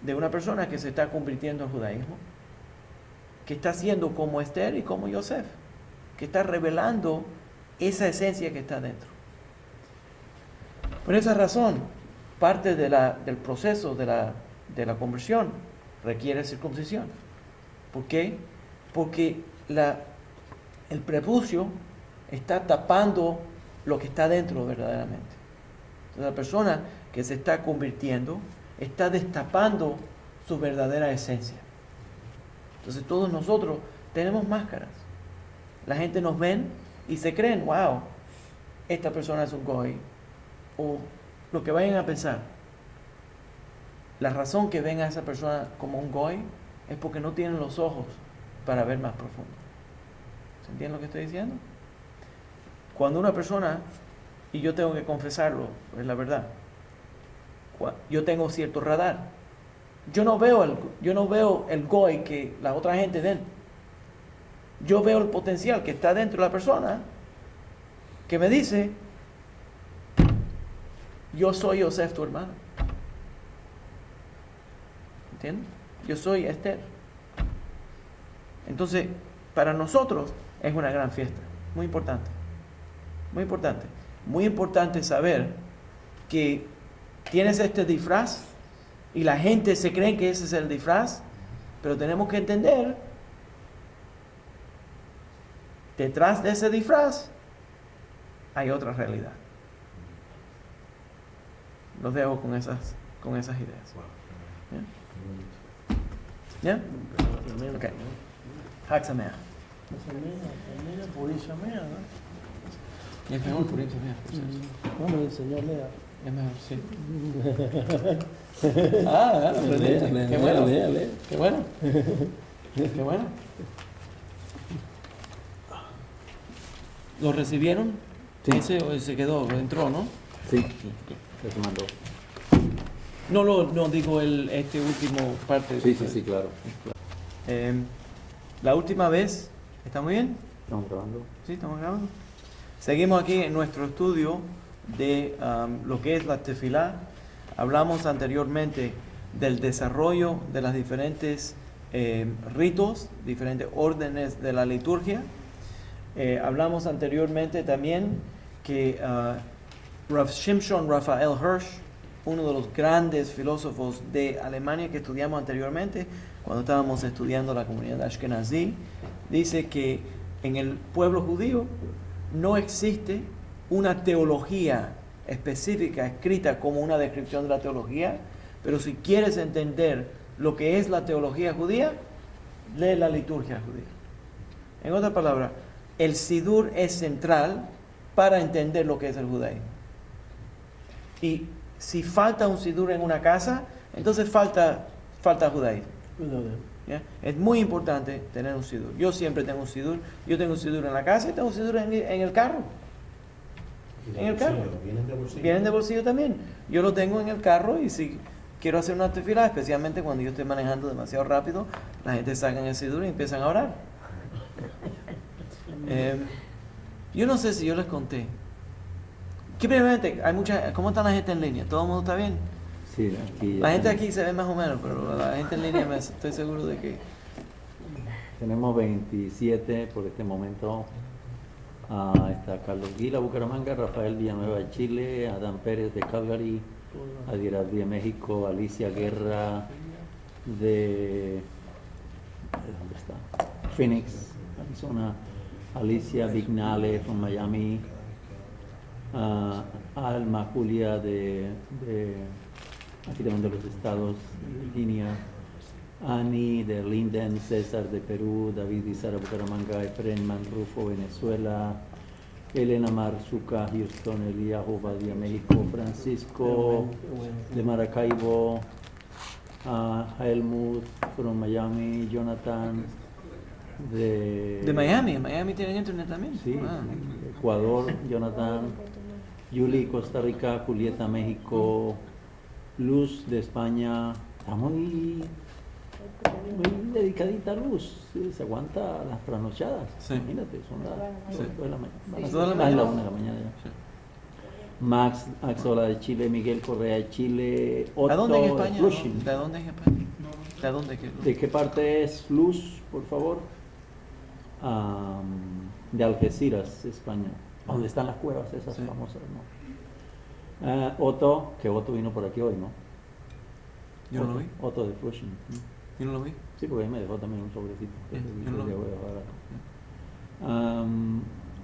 de una persona que se está convirtiendo al judaísmo, que está siendo como Esther y como Joseph, que está revelando esa esencia que está dentro. Por esa razón, parte del proceso de la conversión requiere circuncisión. ¿Por qué? Porque el prepucio está tapando lo que está dentro verdaderamente. Entonces, la persona que se está convirtiendo está destapando su verdadera esencia. Entonces todos nosotros tenemos máscaras. La gente nos ven y se creen, wow, esta persona es un goy, o lo que vayan a pensar. La razón que ven a esa persona como un goy es porque no tienen los ojos para ver más profundo. ¿Se entiende lo que estoy diciendo? Cuando una persona, y yo tengo que confesarlo, es la verdad, yo tengo cierto radar. Yo no veo el goy que la otra gente ven. Yo veo el potencial que está dentro de la persona que me dice, yo soy Joseph tu hermano. ¿Entiendes? Yo soy Esther. Entonces, para nosotros es una gran fiesta. Muy importante. Muy importante. Muy importante saber que tienes este disfraz Y la gente se cree que ese es el disfraz, pero tenemos que entender, detrás de ese disfraz hay otra realidad. Los dejo con esas ideas. ¿Ya? Ok. Hag Sameach. Es mejor Purim Sameach, por cierto. No me enseñó Lea. Es mejor, sí. Aprendiste. Qué bueno. Qué bueno. Qué bueno. ¿Lo recibieron? Sí. Ese se quedó, entró, ¿no? Sí, eso mandó. No digo este último parte. Sí, claro. La última vez, ¿está muy bien? Estamos grabando. Sí, estamos grabando. Seguimos aquí en nuestro estudio de lo que es la tefilá. Hablamos anteriormente del desarrollo de las diferentes ritos, diferentes órdenes de la liturgia. Hablamos anteriormente también que Rav Shimshon Raphael Hirsch, uno de los grandes filósofos de Alemania que estudiamos anteriormente, cuando estábamos estudiando la comunidad Ashkenazí, dice que en el pueblo judío no existe una teología específica escrita como una descripción de la teología, pero si quieres entender lo que es la teología judía, lee la liturgia judía. En otras palabras, el Sidur es central para entender lo que es el judaísmo. Y si falta un Sidur en una casa, entonces falta judaísmo. ¿Ya? Es muy importante tener un Sidur. Yo siempre tengo un Sidur. Yo tengo un Sidur en la casa y tengo un Sidur en el carro. En el carro. ¿Vienen de bolsillo? Vienen de bolsillo también. Yo lo tengo en el carro y si quiero hacer una tefilá, especialmente cuando yo estoy manejando demasiado rápido, la gente saca el Sidur y empiezan a orar. Yo no sé si yo les conté. Que primeramente, ¿cómo está la gente en línea? ¿Todo el mundo está bien? Sí, aquí. La gente aquí se ve más o menos, pero la gente en línea estoy seguro de que... Tenemos 27 por este momento. Está Carlos Guila, Bucaramanga, Rafael Villanueva de Chile, Adán Pérez de Calgary, Adieraz de México, Alicia Guerra ¿dónde está? Phoenix, Arizona, Alicia Vignale from Miami, Alma Julia de aquí también de los estados, Virginia, Ani de Linden, César de Perú, David y Sara Bucaramanga, Efren Manrufo, Venezuela, Elena Marzuca, Houston, Eliahu Badia, México, Francisco de Maracaibo, Helmut from Miami, Jonathan De Miami. ¿En Miami tienen internet también? Sí, Ah. Ecuador, Jonathan, Yuli, Costa Rica, Julieta, México, Luz de España. Está muy dedicadita Luz, sí, se aguanta las trasnochadas. Sí. Imagínate, son las Sí. 2 de la mañana. Las 2 de la Ah, mañana. la 1 de la mañana ya. Sí. Max Axola de Chile, Miguel Correa de Chile, ¿A Otto dónde en de España? Flushing. ¿De dónde en España? ¿De dónde? ¿De qué parte es Luz, por favor? De Algeciras, España. ¿Dónde están las cuevas esas Sí. famosas, no? Otto, que Otto vino por aquí hoy, ¿no? Yo no lo Otto, vi. Otto de Flushing. Yo no lo vi. Sí, porque ahí me dejó también un sobrecito. Yo no lo vi.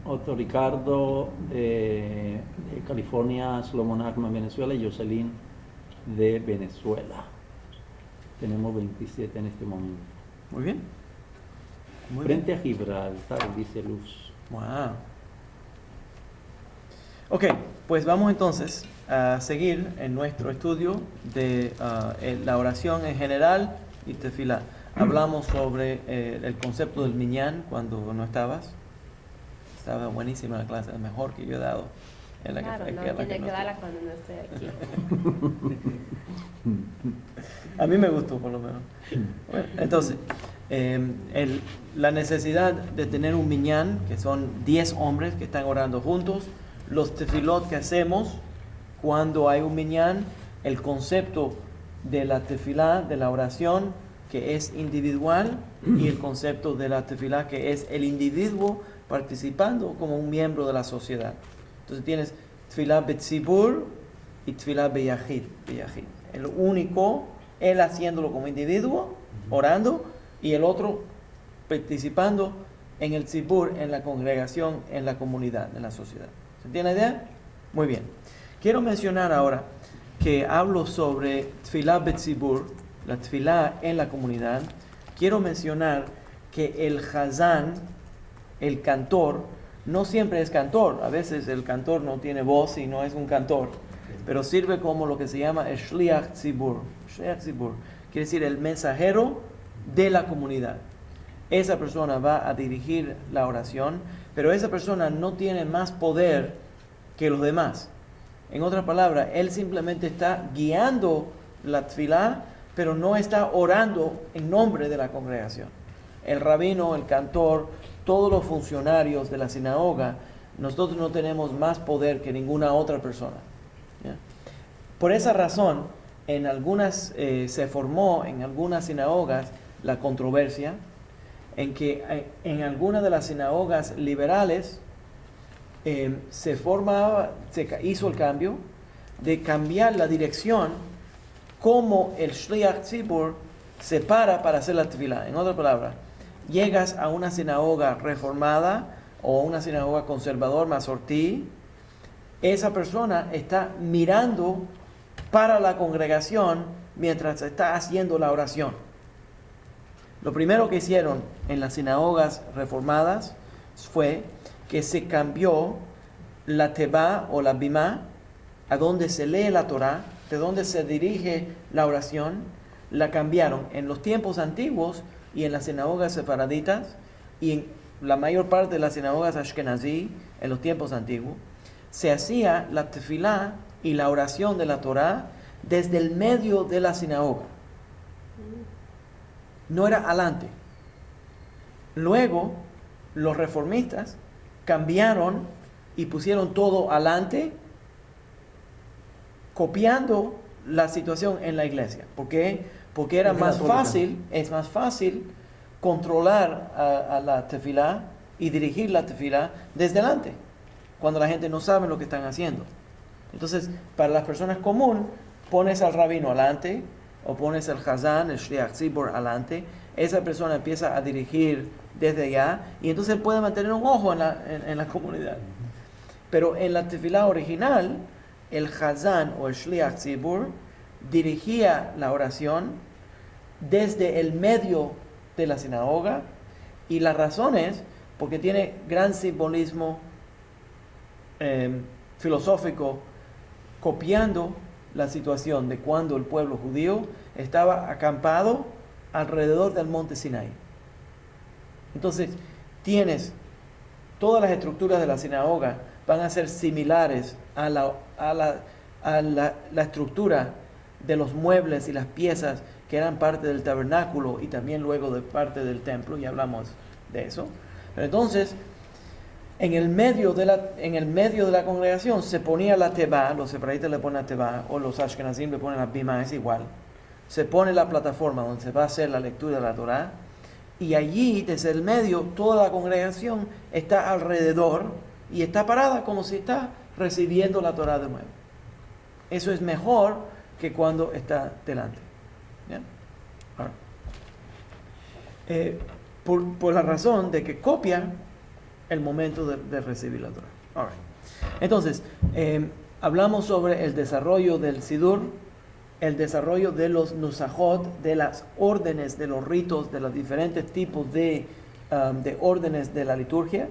Otto Ricardo de California, Solomon Achman, Venezuela, y Jocelyn de Venezuela. Tenemos 27 en este momento. Muy bien. Muy Frente bien. a Gibraltar, dice Luz. Wow. Ok, pues vamos entonces a seguir en nuestro estudio de la oración en general y tefilá. Hablamos sobre el concepto del minyan cuando no estabas. Estaba buenísima la clase, la mejor que yo he dado. En la Claro, que, no en la tiene que no darla estuve. cuando no esté aquí. A mí me gustó por lo menos. Bueno, entonces, la necesidad de tener un minyan, que son 10 hombres que están orando juntos, los tefilot que hacemos cuando hay un minyan, el concepto de la tefilá, de la oración, que es individual, y el concepto de la tefilá, que es el individuo participando como un miembro de la sociedad. Entonces tienes tefilá betzibur y tefilá beyahid. El único él haciéndolo como individuo, orando, y el otro participando en el tzibur, en la congregación, en la comunidad, en la sociedad. ¿Se entiende la idea? Muy bien. Quiero mencionar ahora que hablo sobre tfilah betzibur, la tfilah en la comunidad. Quiero mencionar que el hazán, el cantor, no siempre es cantor. A veces el cantor no tiene voz y no es un cantor, pero sirve como lo que se llama el shliach tzibur. Shliach tzibur quiere decir el mensajero de la comunidad. Esa persona va a dirigir la oración, pero esa persona no tiene más poder que los demás. En otras palabras, él simplemente está guiando la tefilá, pero no está orando en nombre de la congregación. El rabino, el cantor, todos los funcionarios de la sinagoga, nosotros no tenemos más poder que ninguna otra persona. ¿Ya? Por esa razón, se formó en algunas sinagogas la controversia en que en algunas de las sinagogas liberales se hizo el cambio de cambiar la dirección como el shliach tzibur se para hacer la tefilá. En otras palabras, llegas a una sinagoga reformada o una sinagoga conservador, masortí, esa persona está mirando para la congregación mientras está haciendo la oración. Lo primero que hicieron en las sinagogas reformadas fue que se cambió la tebá o la bimá, a donde se lee la Torá, de donde se dirige la oración, la cambiaron en los tiempos antiguos y en las sinagogas sefaraditas y en la mayor parte de las sinagogas ashkenazí en los tiempos antiguos. Se hacía la tefilá y la oración de la Torá desde el medio de la sinagoga. No era adelante. Luego, los reformistas cambiaron y pusieron todo adelante, copiando la situación en la iglesia. ¿Por qué? Porque es más fácil controlar a la tefilá y dirigir la tefilá desde delante, cuando la gente no sabe lo que están haciendo. Entonces, para las personas comunes, pones al rabino adelante, o pones al hazán, el shliach tzibur adelante, esa persona empieza a dirigir desde allá, y entonces él puede mantener un ojo en la comunidad. Pero en la tefilá original, el hazán o el shliach tzibur dirigía la oración desde el medio de la sinagoga, y la razón es porque tiene gran simbolismo filosófico, copiando la situación de cuando el pueblo judío estaba acampado alrededor del monte Sinaí. Entonces, todas las estructuras de la sinagoga van a ser similares a la estructura de los muebles y las piezas que eran parte del tabernáculo y también luego de parte del templo, y hablamos de eso. Pero entonces, en el medio de la congregación se ponía la tebá, los sefaraditas le ponen la tebá, o los ashkenazim le ponen la bimá, es igual. Se pone la plataforma donde se va a hacer la lectura de la Torá, y allí, desde el medio, toda la congregación está alrededor y está parada como si está recibiendo la Torá de nuevo. Eso es mejor que cuando está delante. ¿Bien? Por la razón de que copia el momento de recibir la Torá. Entonces, hablamos sobre el desarrollo del Sidur, el desarrollo de los nusajot, de las órdenes, de los ritos, de los diferentes tipos de órdenes de la liturgia.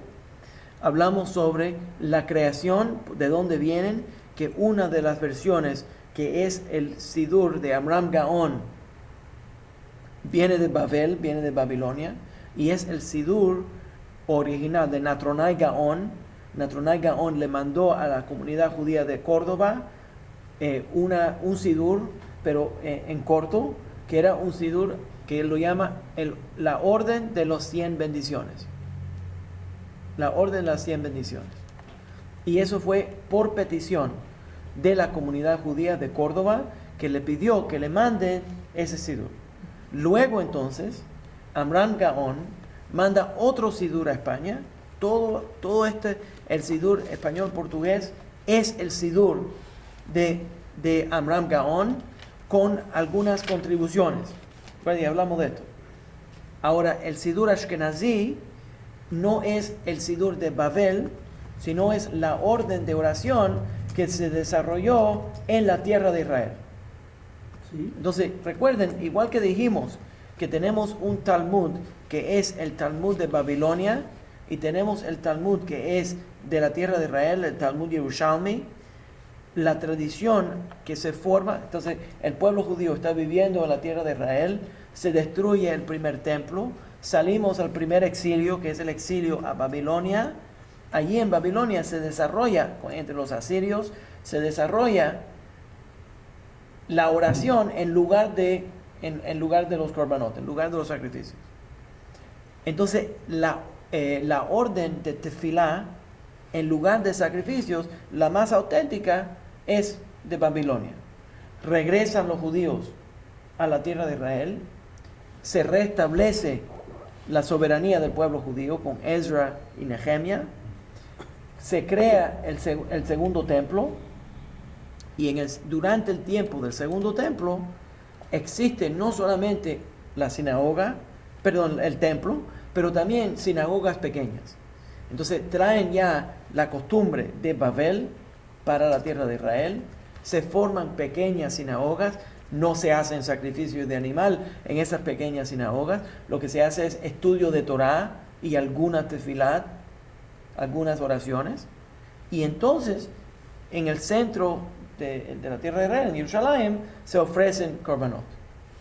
Hablamos sobre la creación, de dónde vienen, que una de las versiones, que es el Sidur de Amram Gaon, viene de Babel, viene de Babilonia, y es el Sidur original de Natronai Gaon. Natronai Gaon le mandó a la comunidad judía de Córdoba un sidur, pero en corto, que era un sidur que él lo llama la orden de los 100 bendiciones. La orden de las 100 bendiciones. Y eso fue por petición de la comunidad judía de Córdoba, que le pidió que le manden ese sidur. Luego entonces, Amram Gaon manda otro sidur a España. Todo el sidur español-portugués es el sidur de Amram Gaon, con algunas contribuciones. Bueno, ya hablamos de esto. Ahora, el Sidur Ashkenazí no es el Sidur de Babel, sino es la orden de oración que se desarrolló en la tierra de Israel. Sí. Entonces, recuerden, igual que dijimos que tenemos un Talmud que es el Talmud de Babilonia y tenemos el Talmud que es de la tierra de Israel, el Talmud Yerushalmi, la tradición que se forma, entonces el pueblo judío está viviendo en la tierra de Israel, se destruye el primer templo, salimos al primer exilio, que es el exilio a Babilonia. Allí en Babilonia se desarrolla, entre los asirios, se desarrolla la oración en lugar de los korbanot, en lugar de los sacrificios. Entonces, la orden de tefilá, en lugar de sacrificios, la más auténtica es de Babilonia. Regresan los judíos a la tierra de Israel, se restablece la soberanía del pueblo judío con Ezra y Nehemia, se crea el segundo templo, y durante el tiempo del segundo templo existe no solamente la sinagoga, el templo, pero también sinagogas pequeñas. Entonces traen ya la costumbre de Babel para la tierra de Israel, se forman pequeñas sinagogas, no se hacen sacrificios de animal en esas pequeñas sinagogas, lo que se hace es estudio de Torah y alguna tefilat, algunas oraciones, y entonces en el centro de la tierra de Israel, en Jerusalén, se ofrecen korbanot.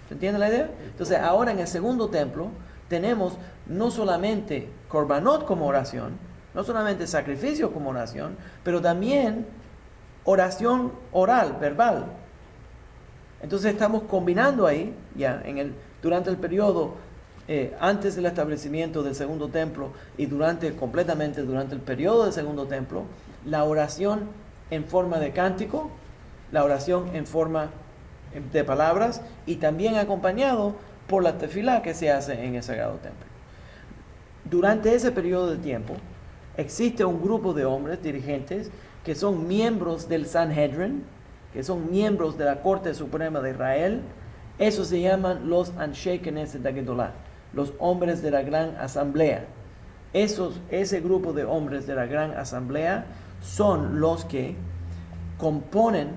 ¿Se entiende la idea? Entonces ahora en el segundo templo tenemos no solamente korbanot como oración, no solamente sacrificio como oración, pero también oración oral, verbal. Entonces estamos combinando ahí, ya durante el periodo antes del establecimiento del segundo templo y completamente durante el periodo del segundo templo, la oración en forma de cántico, la oración en forma de palabras y también acompañado por la tefilá que se hace en el sagrado templo. Durante ese periodo de tiempo existe un grupo de hombres dirigentes que son miembros del Sanhedrin, que son miembros de la Corte Suprema de Israel. Esos se llaman los Anshei Knesset HaGedolah, los hombres de la Gran Asamblea. Ese grupo de hombres de la Gran Asamblea son los que componen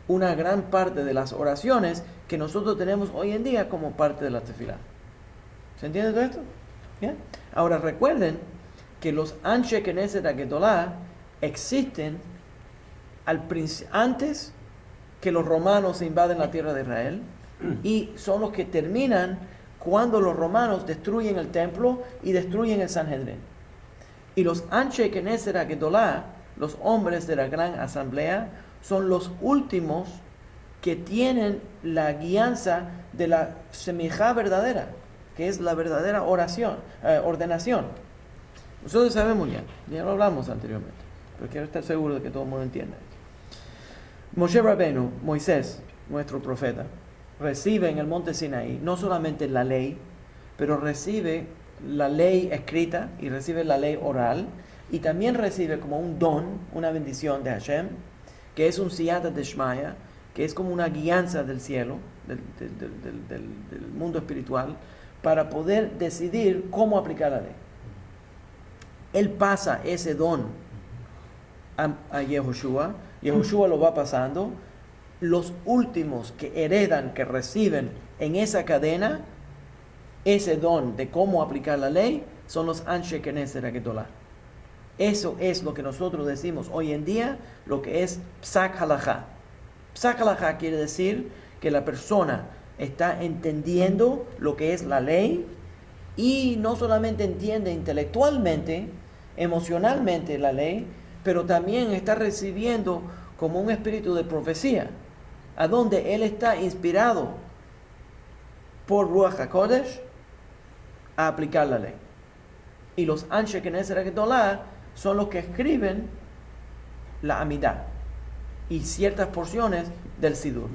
una gran parte de las oraciones que nosotros tenemos hoy en día como parte de la tefilá. ¿Se entiende todo esto? ¿Bien? Ahora recuerden que los Anshei Knesset HaGedolah existen antes que los romanos invaden la tierra de Israel, y son los que terminan cuando los romanos destruyen el templo y destruyen el Sanhedrin. Y los Anshei Knesset HaGedolah, los hombres de la gran asamblea, son los últimos que tienen la guianza de la semijá verdadera, que es la verdadera ordenación. Nosotros sabemos ya lo hablamos anteriormente, pero quiero estar seguro de que todo el mundo entienda. Moshe Rabbeinu, Moisés, nuestro profeta, recibe en el monte Sinaí no solamente la ley, pero recibe la ley escrita y recibe la ley oral, y también recibe como un don, una bendición de Hashem, que es un siyata deshmaya, que es como una guianza del cielo, del mundo espiritual, para poder decidir cómo aplicar la ley. Él pasa ese don a Yehoshua, Yehoshua lo va pasando. Los últimos que heredan, que reciben en esa cadena ese don de cómo aplicar la ley, son los Anshei Knesset HaGedolah. Eso es lo que nosotros decimos hoy en día, lo que es Psak Halachá. Psak Halachá quiere decir que la persona está entendiendo lo que es la ley, y no solamente entiende intelectualmente, emocionalmente la ley, pero también está recibiendo como un espíritu de profecía, a donde él está inspirado por Ruach HaKodesh a aplicar la ley. Y los Anshei Knesset HaGedolah son los que escriben la Amidah y ciertas porciones del Sidur.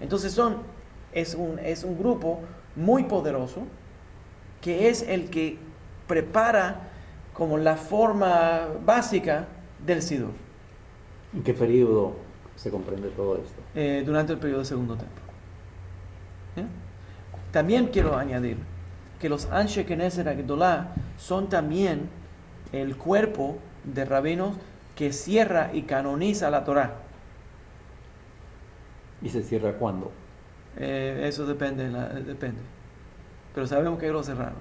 Entonces es un grupo muy poderoso, que es el que prepara como la forma básica del Sidur. ¿En qué periodo se comprende todo esto? Durante el periodo del segundo templo. También quiero añadir que los Anshe Knesset Agdolá son también el cuerpo de rabinos que cierra y canoniza la Torá. ¿Y se cierra cuándo? Eso depende. Pero sabemos que lo cerraron.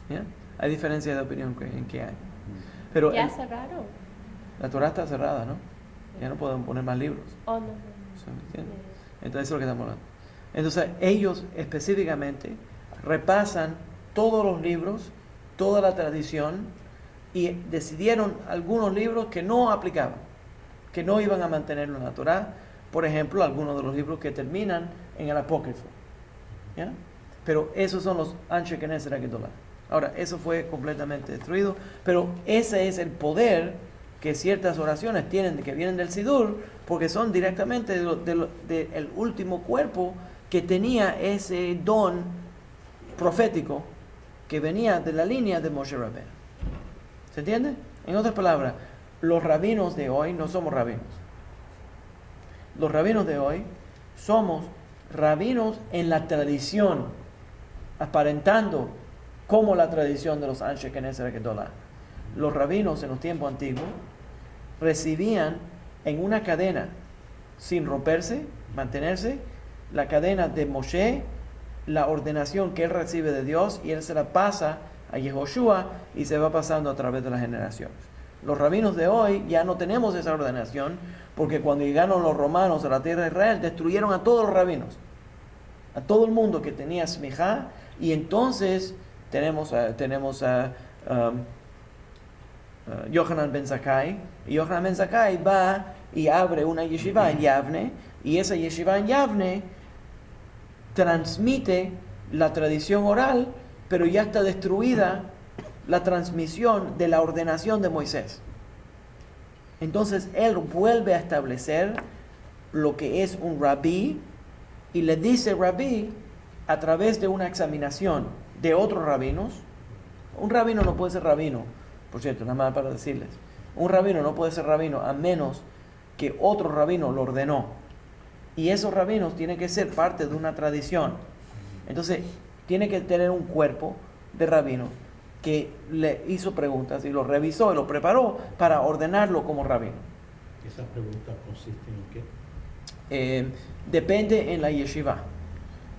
¿Ya? Hay diferencia de opinión en qué año. Pero ¿Ya cerraron? la Torá está cerrada, ¿no? Ya no podemos poner más libros. ¿O no? ¿Se me entiende? Entonces eso es lo que estamos hablando. Entonces ellos específicamente repasan todos los libros, toda la tradición, y decidieron algunos libros que no aplicaban, que no iban a mantenerlo en la Torá. Por ejemplo, algunos de los libros que terminan en el Apócrifo. ¿Ya? Pero esos son los Anshe Knesset Agdolá. Ahora, eso fue completamente destruido, pero ese es el poder que ciertas oraciones tienen, que vienen del Sidur, porque son directamente del último cuerpo que tenía ese don profético que venía de la línea de Moshe Rabbeinu. ¿Se entiende? En otras palabras, los rabinos de hoy no somos rabinos. Los rabinos de hoy somos rabinos en la tradición, aparentando como la tradición de los Anshe Knesset Agdolá. Los rabinos en los tiempos antiguos recibían en una cadena, sin romperse, mantenerse, la cadena de Moshe, la ordenación que él recibe de Dios, y él se la pasa a Yehoshua y se va pasando a través de las generaciones. Los rabinos de hoy ya no tenemos esa ordenación, porque cuando llegaron los romanos a la tierra de Israel, destruyeron a todos los rabinos, a todo el mundo que tenía smijá, y entonces tenemos a Yohanan Ben Zakkai, y Yohanan Ben Zakkai va y abre una yeshiva en Yavne, y esa yeshiva en Yavne transmite la tradición oral, pero ya está destruida la transmisión de la ordenación de Moisés. Entonces él vuelve a establecer lo que es un rabí, y le dice rabí a través de una examinación de otros rabinos. Un rabino no puede ser rabino, por cierto, nada más para decirles, un rabino no puede ser rabino a menos que otro rabino lo ordenó, y esos rabinos tienen que ser parte de una tradición. Entonces tiene que tener un cuerpo de rabinos que le hizo preguntas y lo revisó y lo preparó para ordenarlo como rabino. ¿Esa pregunta consiste en qué? Depende en la yeshiva,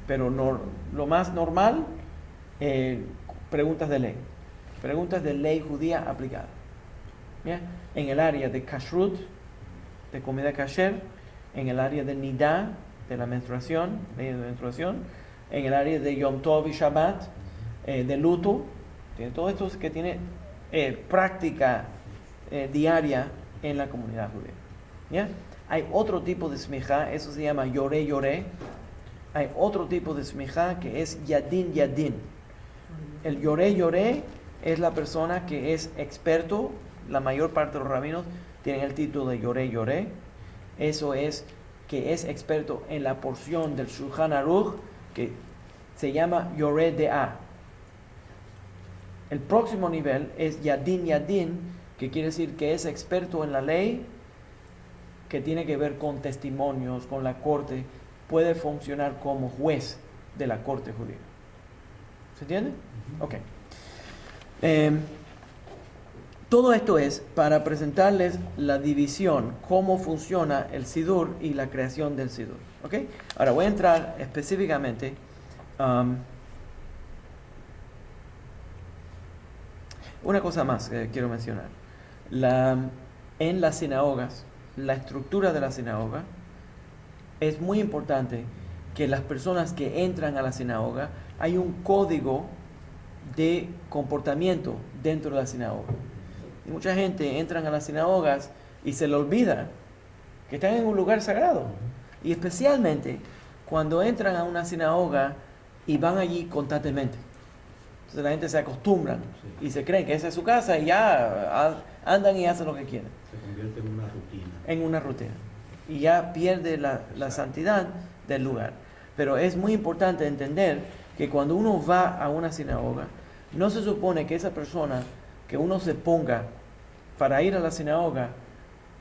pero lo más normal, preguntas de ley judía aplicada. ¿Ya? En el área de kashrut, de comida kasher, en el área de nidá, de la menstruación, ley de menstruación, en el área de Yom Tov y Shabbat, de luto, todo esto que tiene práctica diaria en la comunidad judía. ¿Ya? Hay otro tipo de smijá, eso se llama yoré yoré. Hay otro tipo de smijá que es yadin yadin. El yoré yoré es la persona que es experto. La mayor parte de los rabinos tienen el título de yoré yoré. Eso es que es experto en la porción del Shulchan Aruch que se llama yoré de A. El próximo nivel es yadin yadin, que quiere decir que es experto en la ley, que tiene que ver con testimonios, con la corte, puede funcionar como juez de la corte judía. ¿Se entiende? Ok. Todo esto es para presentarles la división, cómo funciona el Sidur y la creación del Sidur. ¿Ok? Ahora voy a entrar específicamente una cosa más que quiero mencionar. En las sinagogas, la estructura de la sinagoga, es muy importante que las personas que entran a la sinagoga, hay un código de comportamiento dentro de la sinagoga. Y mucha gente entra a las sinagogas y se le olvida que están en un lugar sagrado. Y especialmente cuando entran a una sinagoga y van allí constantemente. Entonces la gente se acostumbra y se creen que esa es su casa y ya andan y hacen lo que quieren. Se convierte en una rutina. En una rutina. Y ya pierde la santidad del lugar. Pero es muy importante entender que cuando uno va a una sinagoga, no se supone que esa persona, que uno se ponga para ir a la sinagoga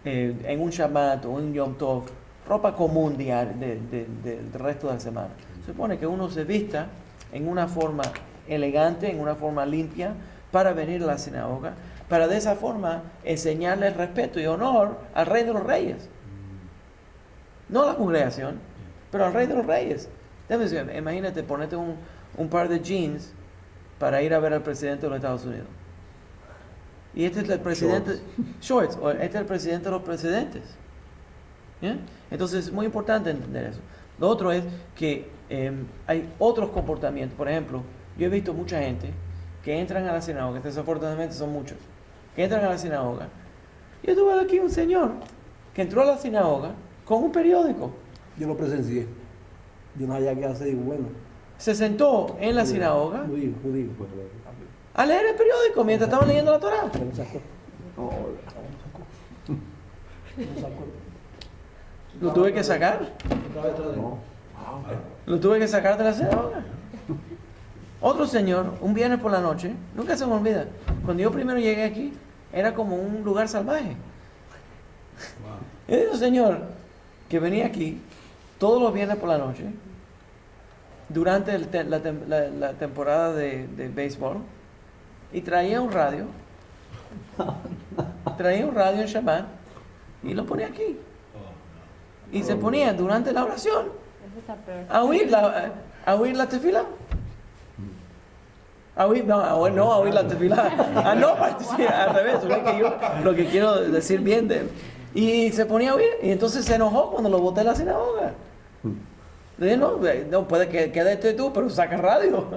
en un Shabbat o un Yom Tov, ropa común diaria del resto de la semana. Se supone que uno se vista en una forma elegante, en una forma limpia, para venir a la sinagoga, para de esa forma enseñarle el respeto y honor al Rey de los Reyes. No a la congregación, pero al Rey de los Reyes. Imagínate ponerte un par de jeans para ir a ver al presidente de los Estados Unidos. Y este es el presidente, shorts, o este es el presidente de los presidentes. ¿Yeah? Entonces es muy importante entender eso. Lo otro es que hay otros comportamientos. Por ejemplo, yo he visto mucha gente que entran a la sinagoga, desafortunadamente son muchos, que entran a la sinagoga. Yo tuve aquí un señor que entró a la sinagoga con un periódico. Yo lo presencié. Yo no sabía qué hacer, digo, bueno. Se sentó en la sinagoga Judío. a leer el periódico mientras estaban leyendo la Torá. Pero no sacó. No sacó. Lo tuve que sacar. Lo tuve que sacar de la sinagoga. Otro señor, un viernes por la noche, nunca se me olvida, cuando yo primero llegué aquí, era como un lugar salvaje. Era un señor que venía aquí todos los viernes por la noche, durante la temporada de béisbol, y traía un radio en Shabbat, y lo ponía aquí. Y se ponía durante la oración Eso está peor. a oír la tefila. A oír la tefila. No participar, al revés. Es que yo lo que quiero decir bien de él. Y se ponía a oír, y entonces se enojó cuando lo boté de la sinagoga. Le dije, no, puede que quédate tú, pero saca radio.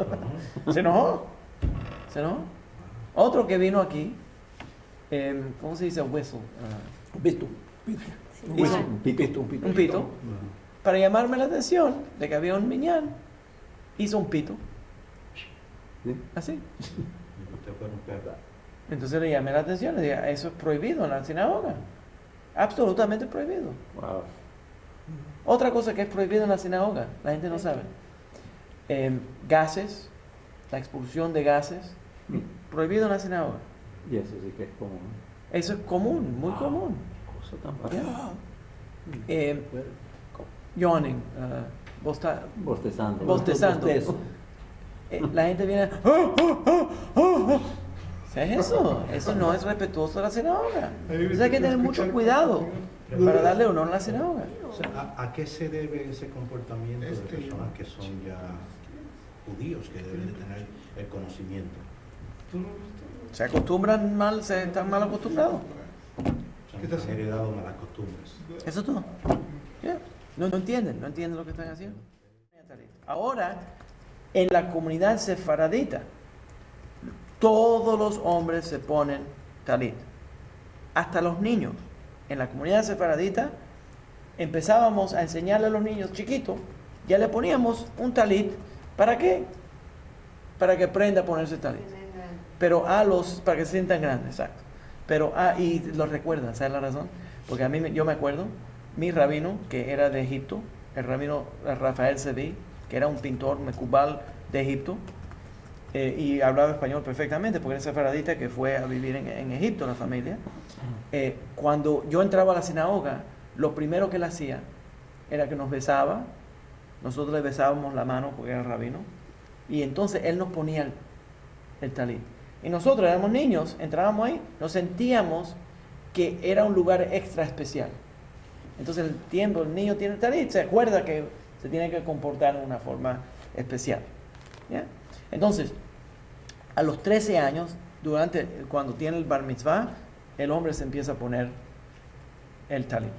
Se enojó. Otro que vino aquí, ¿cómo se dice? Whistle. Visto. Hizo Un un pito. Para llamarme la atención de que había un miñán, hizo un pito. ¿Sí? Así. Usted fue un perro. Entonces le llamé la atención, le dije, eso es prohibido en la sinagoga. Absolutamente prohibido. Wow. Otra cosa que es prohibida en la sinagoga, la gente no sabe. Gases, la expulsión de gases, prohibido en la sinagoga. Y eso sí que es común. Eso es común, muy común. Cosa tan Yeah. Yawning, bostezando. bostezando. La gente viene, ¿qué es eso? Eso no es respetuoso de la sinagoga. Entonces hay que tener mucho cuidado para darle honor a la sinagoga. O sea, ¿a qué se debe ese comportamiento de personas que son ya judíos, que deben de tener el conocimiento? Se acostumbran mal, están mal acostumbrados. Han heredado malas costumbres. Eso es todo. Yeah. No entienden lo que están haciendo. Ahora, en la comunidad sefaradita, todos los hombres se ponen talit, hasta los niños. En la comunidad sefaradita empezábamos a enseñarle a los niños chiquitos, ya le poníamos un talit. ¿Para qué? Para que aprenda a ponerse talit. Pero para que se sientan grandes, exacto. Pero, y lo recuerdan, ¿sabes la razón? Porque yo me acuerdo, mi rabino, que era de Egipto, el rabino Rafael Sevi, que era un pintor mecubal de Egipto, y hablaba español perfectamente, porque era sefaradita que fue a vivir en Egipto, la familia. Cuando yo entraba a la sinagoga, lo primero que él hacía era que nos besaba, nosotros le besábamos la mano porque era rabino, y entonces él nos ponía el talit. Y nosotros éramos niños, entrábamos ahí, nos sentíamos que era un lugar extra especial. Entonces el niño tiene el talit, se acuerda que se tiene que comportar de una forma especial. ¿Ya? Entonces, a los 13 años, cuando tiene el bar mitzvah, el hombre se empieza a poner el talit.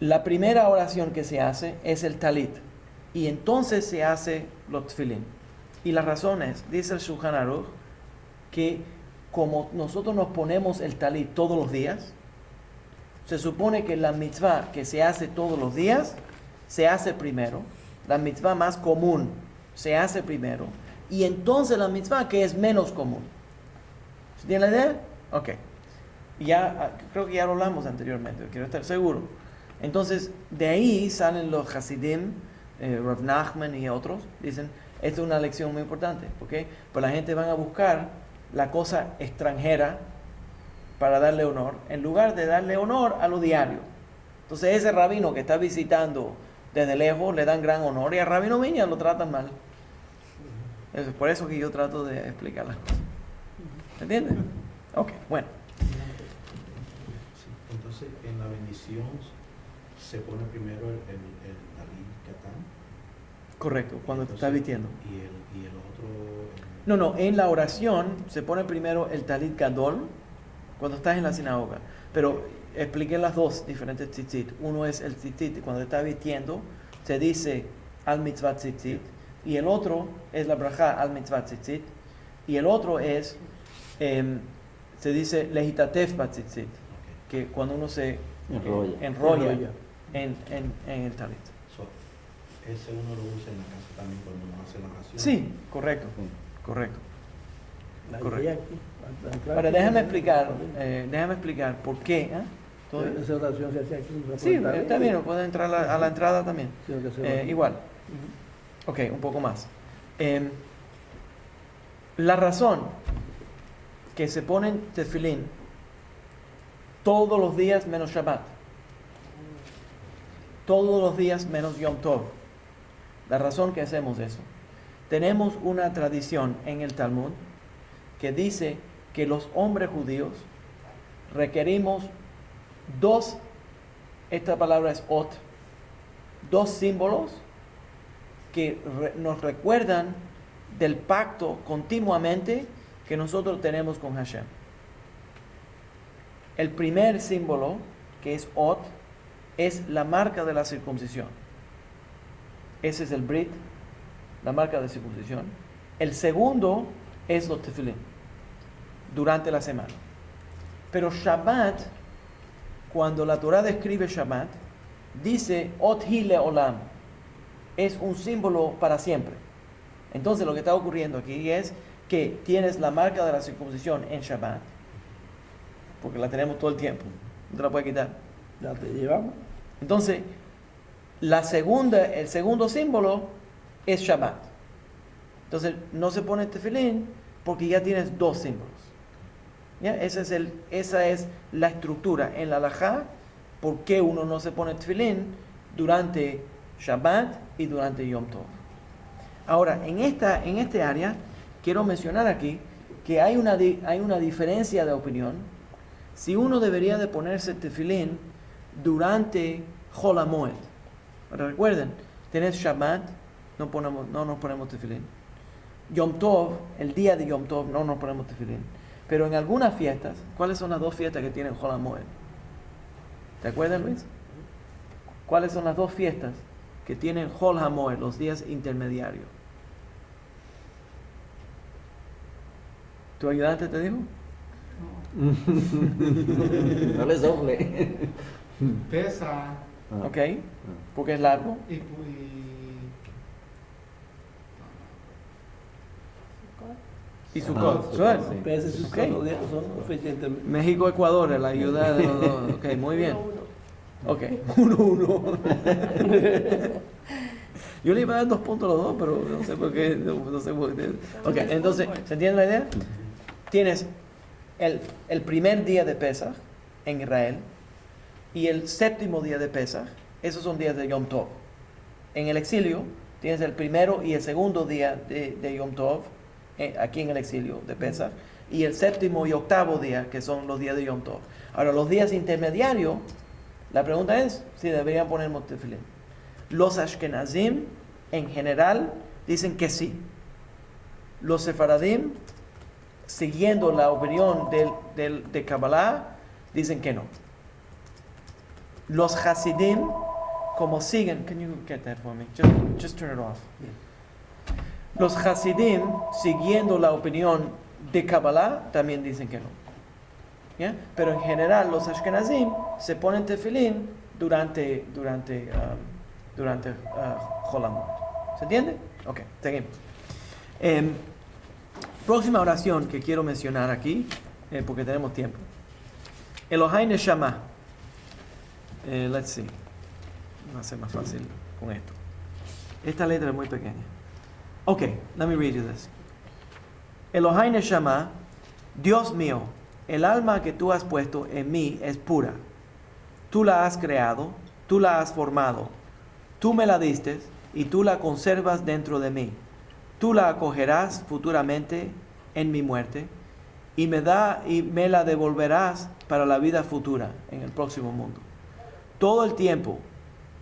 La primera oración que se hace es el talit, y entonces se hace los tefilín. Y la razón es, dice el Shulchan Aruch, que como nosotros nos ponemos el talit todos los días, se supone que la mitzvah que se hace todos los días, se hace primero, la mitzvah más común se hace primero, y entonces la mitzvah que es menos común. ¿Tienen la idea? Ok. Creo que ya lo hablamos anteriormente, quiero estar seguro. Entonces, de ahí salen los Hasidim, Rav Nachman y otros, dicen, esta es una lección muy importante, ¿ok? Pues la gente van a buscar la cosa extranjera para darle honor, en lugar de darle honor a lo diario. Entonces ese rabino que está visitando desde lejos le dan gran honor y a Rabino Viñas lo tratan mal. Es por eso que yo trato de explicar las cosas. ¿Entiendes? Ok, bueno. Sí, entonces, en la bendición se pone primero el talit katán. Correcto, cuando te estás Entonces, vistiendo. Y el otro... No, en la oración se pone primero el talit gadol cuando estás en la sinagoga. Pero expliqué las dos diferentes tzitzit. Uno es el tzitzit, cuando te estás vistiendo, se dice al mitzvah tzitzit. Y el otro es la braja al mitzvah tzitzit. Y el otro es, se dice lehitatef tzitzit, que cuando uno se enrolla en el talit. So, ese uno lo usa en la casa también cuando uno hace la oración. Sí, correcto. Correcto. La Correcto. idea aquí, Ahora déjame explicar por qué. ¿Todo bien? Esa oración se hace aquí. Sí, también puede entrar a la entrada también. Sí, lo que se va. Igual. Ok, un poco más. La razón que se ponen tefilín todos los días menos Shabbat, todos los días menos Yom Tov. La razón que hacemos eso. Tenemos una tradición en el Talmud que dice que los hombres judíos requerimos dos, esta palabra es ot, dos símbolos que nos recuerdan del pacto continuamente que nosotros tenemos con Hashem. El primer símbolo, que es ot, es la marca de la circuncisión. Ese es el brit, la marca de circuncisión. El segundo es los tefilín, durante la semana. Pero Shabbat, cuando la Torah describe Shabbat, dice ot hi leolam, es un símbolo para siempre. Entonces lo que está ocurriendo aquí es que tienes la marca de la circuncisión en Shabbat, porque la tenemos todo el tiempo, no te la puedes quitar. Ya te llevamos. Entonces, el segundo símbolo es Shabbat. Entonces, no se pone tefilín porque ya tienes dos símbolos. ¿Ya? Esa es la estructura en la halajá, por qué uno no se pone tefilín durante Shabbat y durante Yom Tov. Ahora, en este área, quiero mencionar aquí que hay una diferencia de opinión si uno debería de ponerse tefilín durante Chol HaMoed. Recuerden, tenés Shabbat, no nos ponemos tefilín. Yom Tov, el día de Yom Tov, no nos ponemos tefilín. Pero en algunas fiestas, ¿cuáles son las dos fiestas que tienen Chol HaMoed? ¿Te acuerdas, Luis? ¿Cuáles son las dos fiestas que tienen Chol HaMoed, los días intermediarios? ¿Tu ayudante te dijo? No le sople. Pesa Ok, porque es largo. y Y Sukkot. Sukkot, Suena. sí. Pero esos Ok. son fechas intermedias. México, Ecuador, la ayuda de los dos. Ok, muy bien. Ok, 1-1. Yo le iba a dar 2 puntos a los dos, pero no sé por qué. No sé por qué. Ok, entonces, ¿se entiende la idea? Tienes el primer día de Pesach en Israel y el séptimo día de Pesach. Esos son días de Yom Tov. En el exilio tienes el primero y el segundo día de Yom Tov, aquí en el exilio de Pesach, y el séptimo y octavo día, que son los días de Yom Tov. Ahora, los días intermediarios, la pregunta es si deberían poner tefilín. Los Ashkenazim, en general, dicen que sí. Los Sefaradim, siguiendo la opinión de Kabbalah, dicen que no. Los Hasidim, como siguen, can you get that for me? Just turn it off. Los Hasidim, siguiendo la opinión de Kabbalah, también dicen que no. ¿Ya? Pero en general, los Ashkenazim se ponen tefilín durante Chol HaMoed. ¿Se entiende? Ok, seguimos. Próxima oración que quiero mencionar aquí, porque tenemos tiempo. Elohai Neshama. Let's see. Va a ser más fácil con esto. Esta letra es muy pequeña. Ok, let me read you this. Elohai Neshama, Dios mío, el alma que tú has puesto en mí es pura. Tú la has creado, tú la has formado. Tú me la diste y tú la conservas dentro de mí. Tú la acogerás futuramente en mi muerte y me la devolverás para la vida futura en el próximo mundo. Todo el tiempo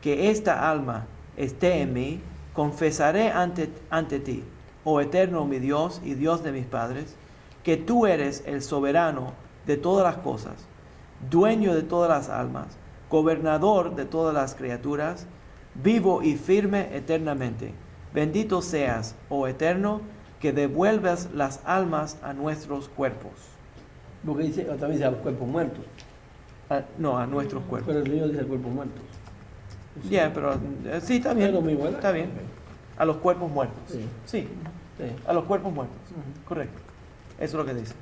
que esta alma esté en mí, confesaré ante ti, oh eterno mi Dios y Dios de mis padres, que tú eres el soberano de todas las cosas, dueño de todas las almas, gobernador de todas las criaturas, vivo y firme eternamente. Bendito seas, oh eterno, que devuelvas las almas a nuestros cuerpos. Porque dice, también dice a los cuerpos muertos. No, a nuestros cuerpos. Pero el niño dice cuerpos muertos. Ya, pero sí, está bien. Es lo mismo, ¿verdad? Está bien. A los cuerpos muertos. Sí. Sí, Sí. a los cuerpos muertos. Correcto. Eso es lo que dice.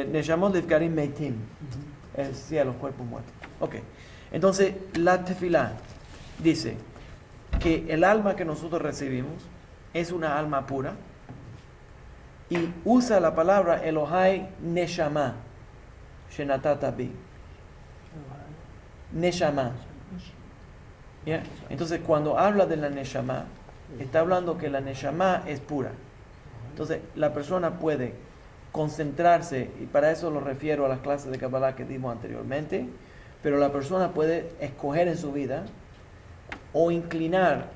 Neshama Lefkarim Meitim. Sí, a los cuerpos muertos. Ok. Entonces, la tefilá dice que el alma que nosotros recibimos es una alma pura y usa la palabra Elohai Neshama, Shenatata Bi. Neshama. ¿Ya? Entonces, cuando habla de la Neshama, está hablando que la Neshama es pura. Entonces, la persona puede concentrarse, y para eso lo refiero a las clases de Kabbalah que dimos anteriormente, pero la persona puede escoger en su vida o inclinar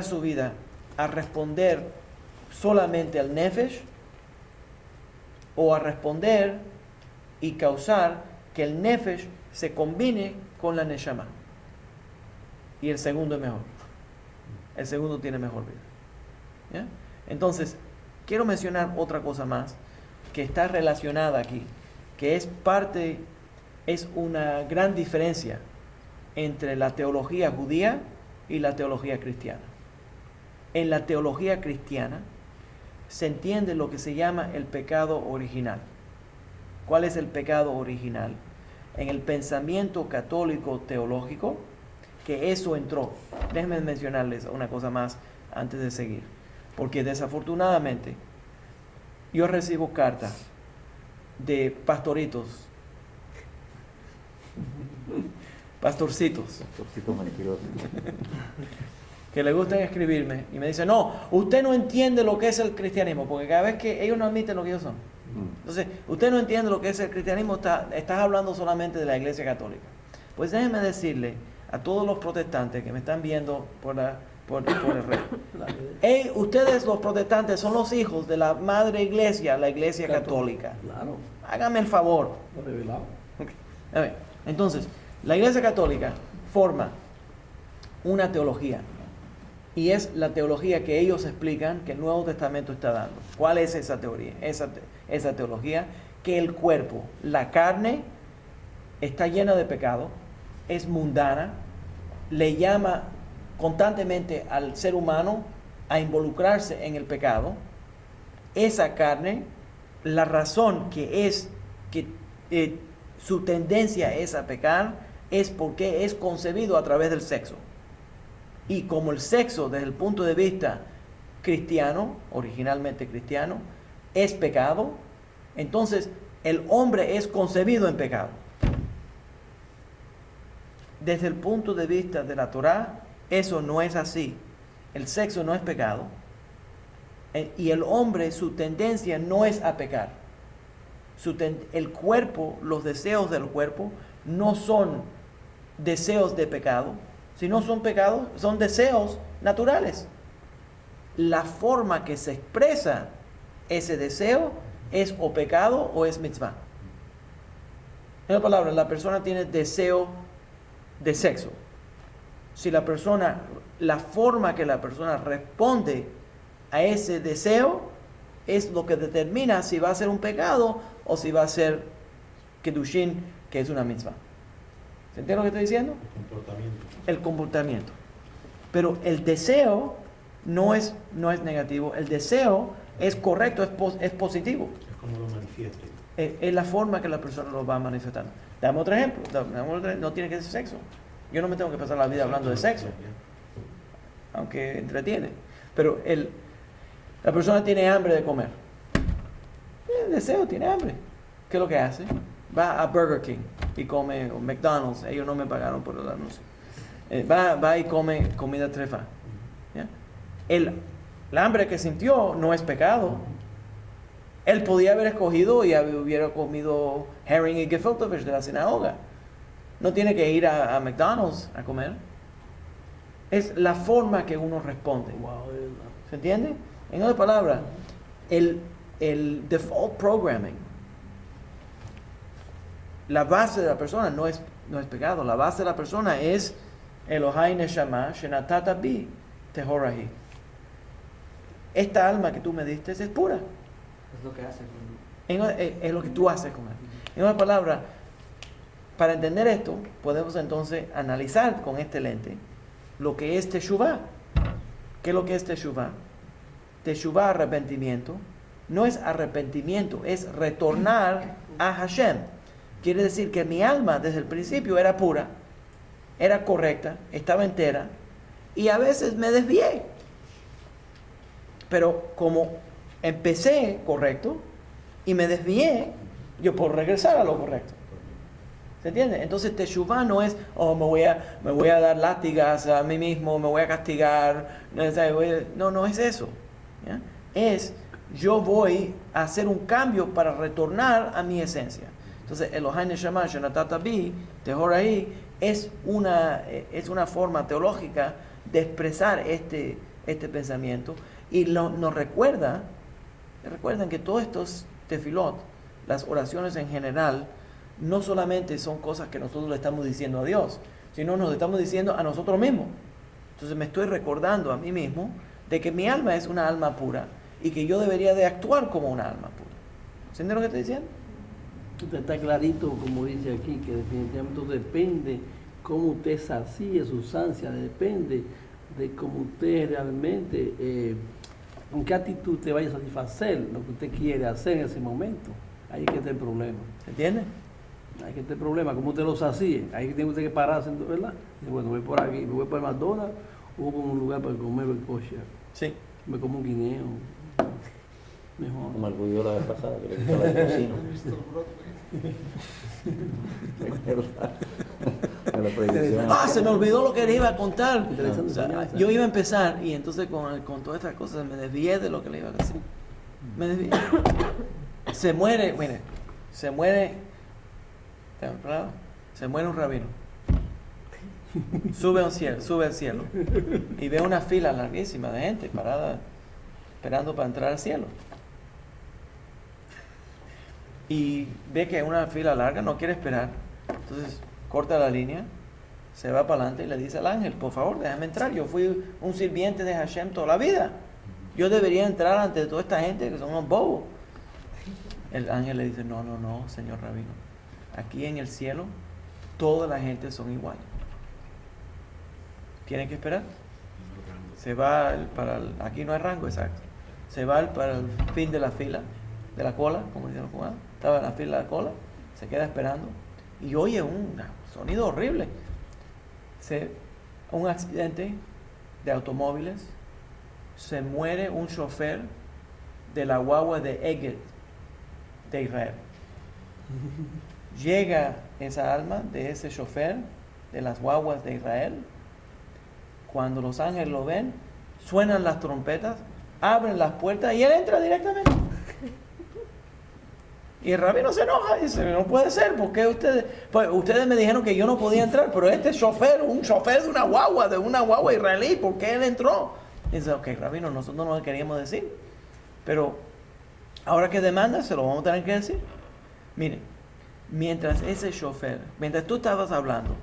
su vida a responder solamente al Nefesh o a responder y causar que el Nefesh se combine con la Neshama. Y el segundo es mejor. El segundo tiene mejor vida. ¿Ya? Entonces, quiero mencionar otra cosa más que está relacionada aquí, que es una gran diferencia entre la teología judía y la teología cristiana. En la teología cristiana se entiende lo que se llama el pecado original. ¿Cuál es el pecado original? En el pensamiento católico teológico, que eso entró. Déjenme mencionarles una cosa más antes de seguir, porque desafortunadamente yo recibo cartas de pastorcitos, Pastorcito mentiroso. que le gustan escribirme y me dicen, no, usted no entiende lo que es el cristianismo, porque cada vez que ellos no admiten lo que ellos son. Entonces, usted no entiende lo que es el cristianismo, estás hablando solamente de la Iglesia Católica. Pues déjenme decirle a todos los protestantes que me están viendo por el red. Hey, ustedes los protestantes son los hijos de la madre iglesia, la Iglesia Católica. Claro. Hágame el favor. Lo revelado. Okay. A ver, entonces, la Iglesia Católica forma una teología. Y es la teología que ellos explican que el Nuevo Testamento está dando. ¿Cuál es esa teoría? Esa teología, que el cuerpo, la carne, está llena de pecado, es mundana, le llama constantemente al ser humano a involucrarse en el pecado. Esa carne, la razón que su tendencia es a pecar, es porque es concebido a través del sexo. Y como el sexo, desde el punto de vista cristiano, originalmente cristiano, es pecado, entonces el hombre es concebido en pecado. Desde el punto de vista de la Torá, eso no es así. El sexo no es pecado. Y el hombre, su tendencia no es a pecar. El cuerpo, los deseos del cuerpo, no son deseos de pecado. Si no son pecados, son deseos naturales. La forma que se expresa ese deseo es o pecado o es mitzvah. En otras palabras, la persona tiene deseo de sexo. Si la forma que la persona responde a ese deseo es lo que determina si va a ser un pecado o si va a ser kedushin, que es una mitzvah. ¿Se entiende lo que estoy diciendo? El comportamiento. Pero el deseo no es negativo. El deseo es correcto, es positivo. Es como lo manifieste. Es la forma que la persona lo va manifestando. Dame otro ejemplo. No tiene que ser sexo. Yo no me tengo que pasar la vida hablando de sexo, aunque entretiene. Pero la persona tiene hambre de comer. El deseo tiene hambre. ¿Qué es lo que hace? Va a Burger King y come, o McDonald's. Ellos no me pagaron por el anuncio. va y come comida trefa. ¿Ya? El hambre que sintió no es pecado. Él podía haber escogido y hubiera comido herring y gefilte fish de la sinagoga. No tiene que ir a McDonald's a comer. Es la forma que uno responde. ¿Se entiende? En otras palabras, el default programming, la base de la persona no es pecado. La base de la persona es Elohai Neshama Shenatata Bi Tehorahi. Esta alma que tú me diste es pura. Es lo que hace con... Es lo que tú haces con él. En otras palabras, para entender esto, podemos entonces analizar con este lente lo que es Teshuvah. ¿Qué es lo que es Teshuvah? Teshuvah, arrepentimiento, no es arrepentimiento, es retornar a Hashem. Quiere decir que mi alma desde el principio era pura, era correcta, estaba entera, y a veces me desvié. Pero como empecé correcto y me desvié, yo puedo regresar a lo correcto. ¿Se entiende? Entonces Teshuvah no es, me voy a dar látigas a mí mismo, me voy a castigar. No es eso. ¿Ya? Es, yo voy a hacer un cambio para retornar a mi esencia. Entonces Elohai Neshama Shenatata Bi Tehorahi es una forma teológica de expresar este pensamiento, y nos recuerdan que todos estos tefilot, las oraciones en general, no solamente son cosas que nosotros le estamos diciendo a Dios, sino nos estamos diciendo a nosotros mismos. Entonces me estoy recordando a mí mismo de que mi alma es una alma pura y que yo debería de actuar como una alma pura. ¿Entiendes lo que estoy diciendo? Está clarito, como dice aquí, que definitivamente depende cómo usted sacie sus ansias, depende de cómo usted realmente, con qué actitud te vaya a satisfacer lo que usted quiere hacer en ese momento. Ahí es que está el problema. ¿Entiendes? Ahí es que está el problema, cómo usted lo sacie. Ahí tiene usted que pararse, ¿verdad? Y bueno, voy por aquí, me voy por el McDonald's, o por un lugar para comer el kosher. Sí. Me como un guineo. Mejor. Como el judío la vez pasada que le gustó la cocina. Se me olvidó lo que le iba a contar. Interesante O sea, enseñanza. yo iba a empezar y entonces con todas estas cosas me desvié de lo que le iba a decir. Me desvié. Se muere un rabino. Sube al cielo y ve una fila larguísima de gente parada esperando para entrar al cielo. Y ve que una fila larga, no quiere esperar. Entonces corta la línea, se va para adelante y le dice al ángel: por favor, déjame entrar. Yo fui un sirviente de Hashem toda la vida. Yo debería entrar ante toda esta gente que son unos bobos. El ángel le dice: no, señor rabino. Aquí en el cielo, toda la gente son iguales. ¿Tienen que esperar? Se va aquí no hay rango exacto. Se va para el fin de la fila, de la cola, como dicen los cubanos. Estaba en la fila de la cola, se queda esperando y oye un sonido horrible. Un accidente de automóviles, se muere un chofer de la guagua de Eged de Israel. Llega esa alma de ese chofer de las guaguas de Israel. Cuando los ángeles lo ven, suenan las trompetas, abren las puertas y él entra directamente. Y el rabino se enoja y dice: no puede ser, porque ustedes me dijeron que yo no podía entrar, pero este chofer, un chofer de una guagua israelí, ¿por qué él entró? Y dice: ok, rabino, nosotros no lo queríamos decir, pero ahora que demanda, se lo vamos a tener que decir. Miren, mientras tú estabas hablando,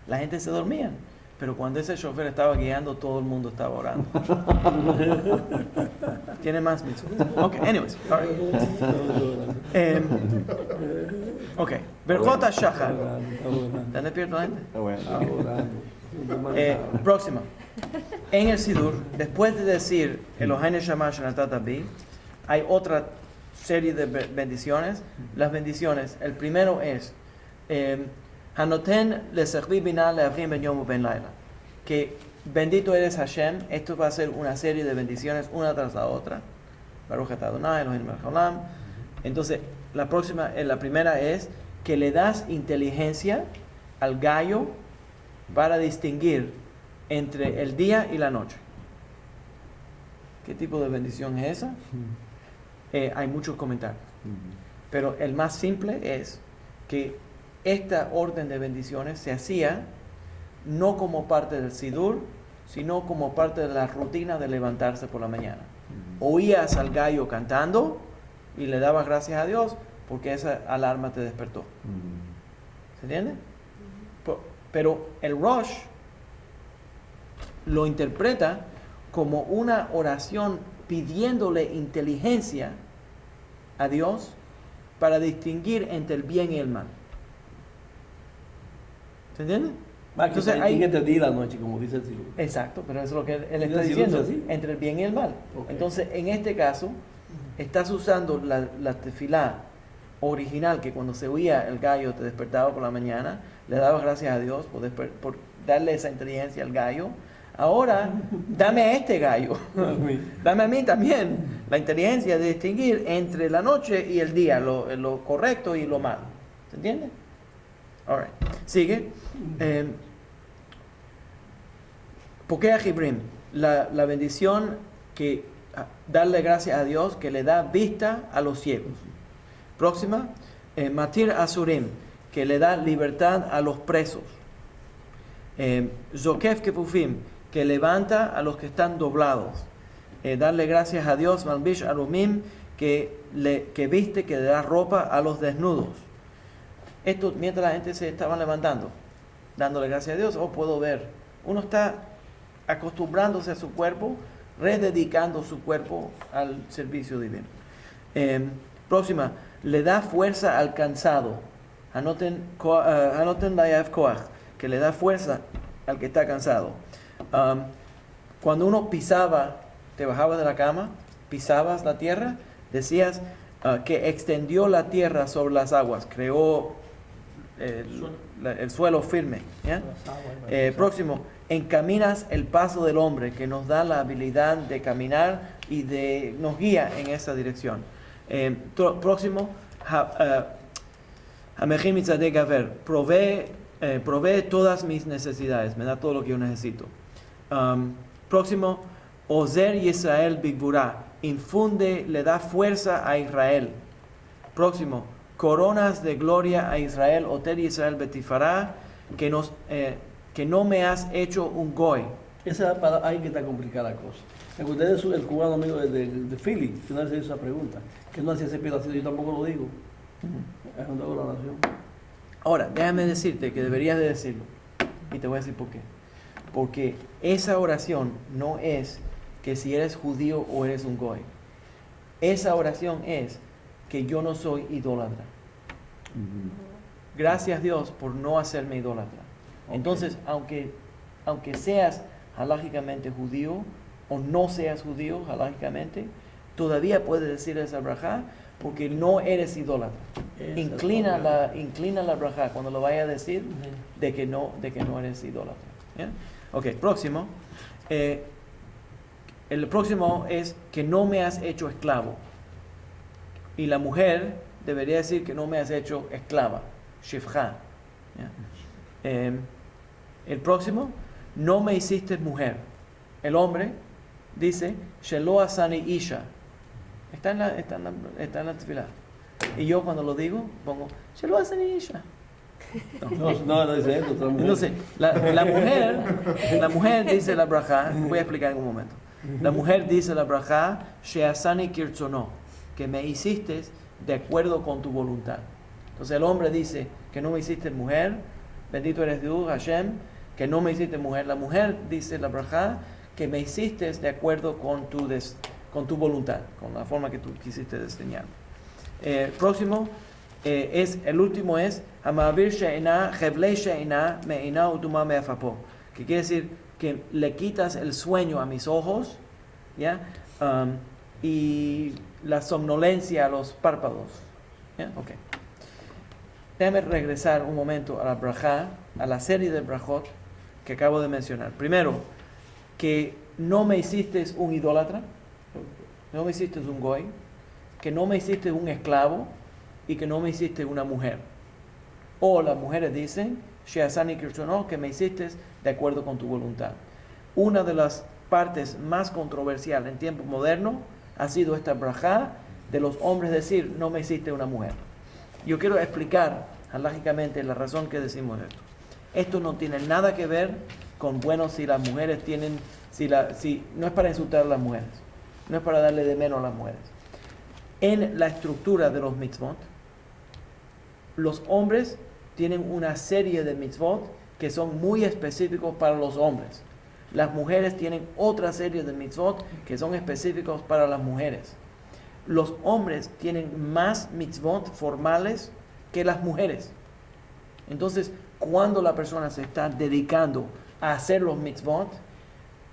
la gente se dormía. Pero cuando ese chofer estaba guiando, todo el mundo estaba orando. Tiene más mitzvot. Ok, anyways. All right. Ok. Berjot HaShachar. ¿Están despiertos la gente? Próxima. En el Sidur, después de decir Elohai Neshama Shenatata Bi, hay otra serie de bendiciones. Las bendiciones, el primero es Hanoten lesechli binah leavrim ben yom uben laila. Que bendito eres Hashem. Esto va a ser una serie de bendiciones una tras la otra. Baruch atah Adonai Elohim melech haolam. Entonces, la primera es que le das inteligencia al gallo para distinguir entre el día y la noche. ¿Qué tipo de bendición es esa? Hay muchos comentarios. Pero el más simple es que esta orden de bendiciones se hacía no como parte del Sidur, sino como parte de la rutina de levantarse por la mañana. Oías al gallo cantando y le dabas gracias a Dios porque esa alarma te despertó. ¿Se entiende? Pero el Rosh lo interpreta como una oración pidiéndole inteligencia a Dios para distinguir entre el bien y el mal. ¿Se entiende? Entonces hay que entender la noche, como dice el Sidur. Exacto, pero eso es lo que él está diciendo, entre el bien y el mal. Okay. Entonces, en este caso, estás usando la tefilá original, que cuando se oía el gallo te despertaba por la mañana, le dabas gracias a Dios por darle esa inteligencia al gallo. Ahora, dame a este gallo, dame a mí también la inteligencia de distinguir entre la noche y el día, lo correcto y lo malo. ¿Se entiende? All right. Sigue. Pokea Jibrim, la bendición que darle gracias a Dios que le da vista a los ciegos. Próxima, Matir Asurim, que le da libertad a los presos. Zokef Kefufim, que levanta a los que están doblados. Darle gracias a Dios, Malbish Arumim, que viste, que le da ropa a los desnudos. Esto mientras la gente se estaba levantando, dándole gracias a Dios. Puedo ver, uno está acostumbrándose a su cuerpo, rededicando su cuerpo al servicio divino. Próxima, le da fuerza al cansado. Anoten Layav Koach, que le da fuerza al que está cansado. Cuando uno pisaba, te bajabas de la cama, pisabas la tierra, decías que extendió la tierra sobre las aguas, creó el suelo firme. ¿Ya? Próximo, encaminas el paso del hombre, que nos da la habilidad de caminar y nos guía en esa dirección. Próximo, Hamechim Mitzadeh Gaver, provee todas mis necesidades, me da todo lo que yo necesito. Próximo, Ozer Yisrael Bigburah, le da fuerza a Israel. Próximo, coronas de gloria a Israel, Oter Yisrael Betifará, que no me has hecho un goy. Esa ahí que está complicada la cosa. Ustedes, el cubano amigo de Philly, que no le hizo esa pregunta, que no hacía ese pedacito, yo tampoco lo digo. Es una oración. Ahora, déjame decirte que deberías de decirlo. Y te voy a decir por qué. Porque esa oración no es que si eres judío o eres un goy. Esa oración es que yo no soy idólatra. Gracias Dios por no hacerme idólatra. Entonces, aunque seas halágicamente judío o no seas judío halágicamente, todavía puedes decir esa brajá porque no eres idólatra. Inclina la brajá cuando lo vaya a decir de que no eres idólatra. ¿Yeah? Ok, próximo. El próximo es que no me has hecho esclavo. Y la mujer debería decir que no me has hecho esclava. Shifcha. ¿Yeah? El próximo, no me hiciste mujer. El hombre dice, Shelo asani isha. Está en la tefilá. Y yo cuando lo digo, pongo, Shelo asani isha. No dice eso. Entonces, la mujer dice la brajá, voy a explicar en un momento. La mujer dice la brajá, Sheasani kirtzono, que me hiciste de acuerdo con tu voluntad. Entonces el hombre dice que no me hiciste mujer, bendito eres Dios, Hashem, que no me hiciste mujer. La mujer dice la brajá, que me hiciste de acuerdo con tu voluntad, con la forma que tú quisiste diseñar. Próximo, el último es Hamavir she'ina, Heblei she'ina, me'ina utuma me'afapo, que quiere decir que le quitas el sueño a mis ojos, ¿ya? Y la somnolencia a los párpados. ¿Ya? Okay. Déjame regresar un momento a la brajá, a la serie de brajot que acabo de mencionar. Primero, que no me hiciste un idólatra, no me hiciste un goy, que no me hiciste un esclavo y que no me hiciste una mujer. O las mujeres dicen, Sheasani Kirchono, que me hiciste de acuerdo con tu voluntad. Una de las partes más controversiales en tiempo moderno ha sido esta brajá de los hombres decir, no me hiciste una mujer. Yo quiero explicar halajicamente la razón que decimos esto. Esto no tiene nada que ver con, bueno, si las mujeres tienen, si no es para insultar a las mujeres, no es para darle de menos a las mujeres. En la estructura de los mitzvot, los hombres tienen una serie de mitzvot que son muy específicos para los hombres. Las mujeres tienen otra serie de mitzvot que son específicos para las mujeres. Los hombres tienen más mitzvot formales que las mujeres. Entonces, cuando la persona se está dedicando a hacer los mitzvot,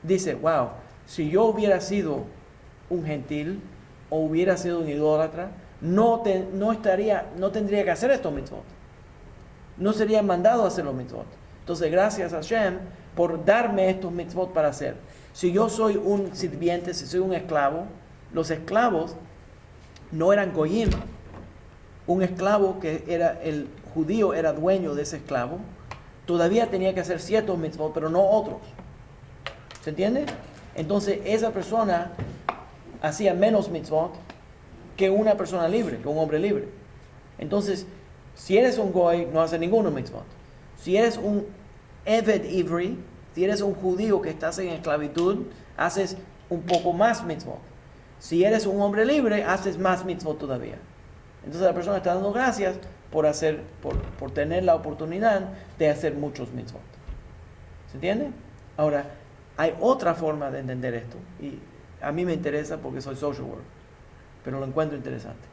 dice, wow, si yo hubiera sido un gentil o hubiera sido un idólatra, no tendría que hacer estos mitzvot. No sería mandado a hacer los mitzvot. Entonces, gracias a Hashem por darme estos mitzvot para hacer. Si yo soy un sirviente, si soy un esclavo, los esclavos no eran goyim. Un esclavo que era el judío era dueño de ese esclavo, todavía tenía que hacer ciertos mitzvot, pero no otros. ¿Se entiende? Entonces esa persona hacía menos mitzvot que una persona libre, que un hombre libre. Entonces, si eres un goy, no haces ninguno mitzvot. Si eres un Eved Ivri, si eres un judío que estás en esclavitud, haces un poco más mitzvot. Si eres un hombre libre, haces más mitzvot todavía. Entonces la persona está dando gracias por tener la oportunidad de hacer muchos mitzvot. ¿Se entiende? Ahora, hay otra forma de entender esto, y a mí me interesa porque soy social worker, pero lo encuentro interesante.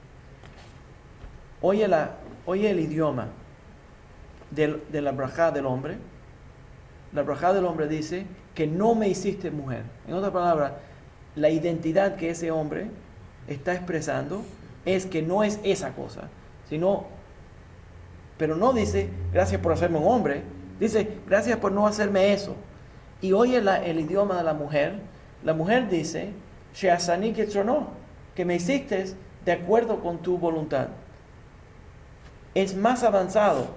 Oye el idioma de la brajá del hombre. La brajá del hombre dice que no me hiciste mujer. En otras palabras, la identidad que ese hombre está expresando es que no es esa cosa, pero no dice gracias por hacerme un hombre, dice gracias por no hacerme eso. Y oye el idioma de la mujer dice Sheasani Kirchono, que me hiciste de acuerdo con tu voluntad. Es más avanzado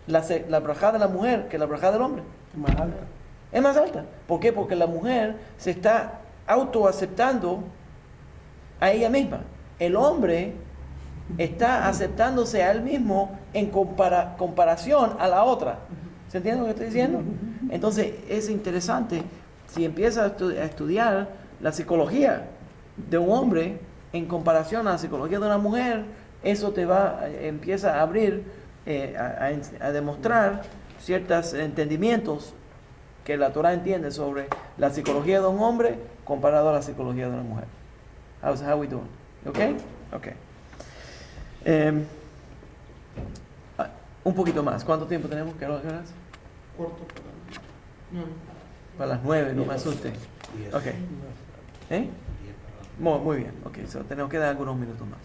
la brajá de la mujer que la brajá del hombre. Más alta. Es más alta. ¿Por qué? Porque la mujer se está autoaceptando a ella misma. El hombre está aceptándose a él mismo en comparación a la otra. ¿Se entiende lo que estoy diciendo? Entonces es interesante, si empiezas a estudiar la psicología de un hombre en comparación a la psicología de una mujer, eso empieza a abrir, a demostrar ciertos entendimientos que la Torah entiende sobre la psicología de un hombre comparado a la psicología de una mujer. How we doing? Okay? Okay. Un poquito más. ¿Cuánto tiempo tenemos? ¿Qué horas? Corto Para las 9, no me asuste. Ok. Muy bien. Ok, tenemos que dar algunos minutos más.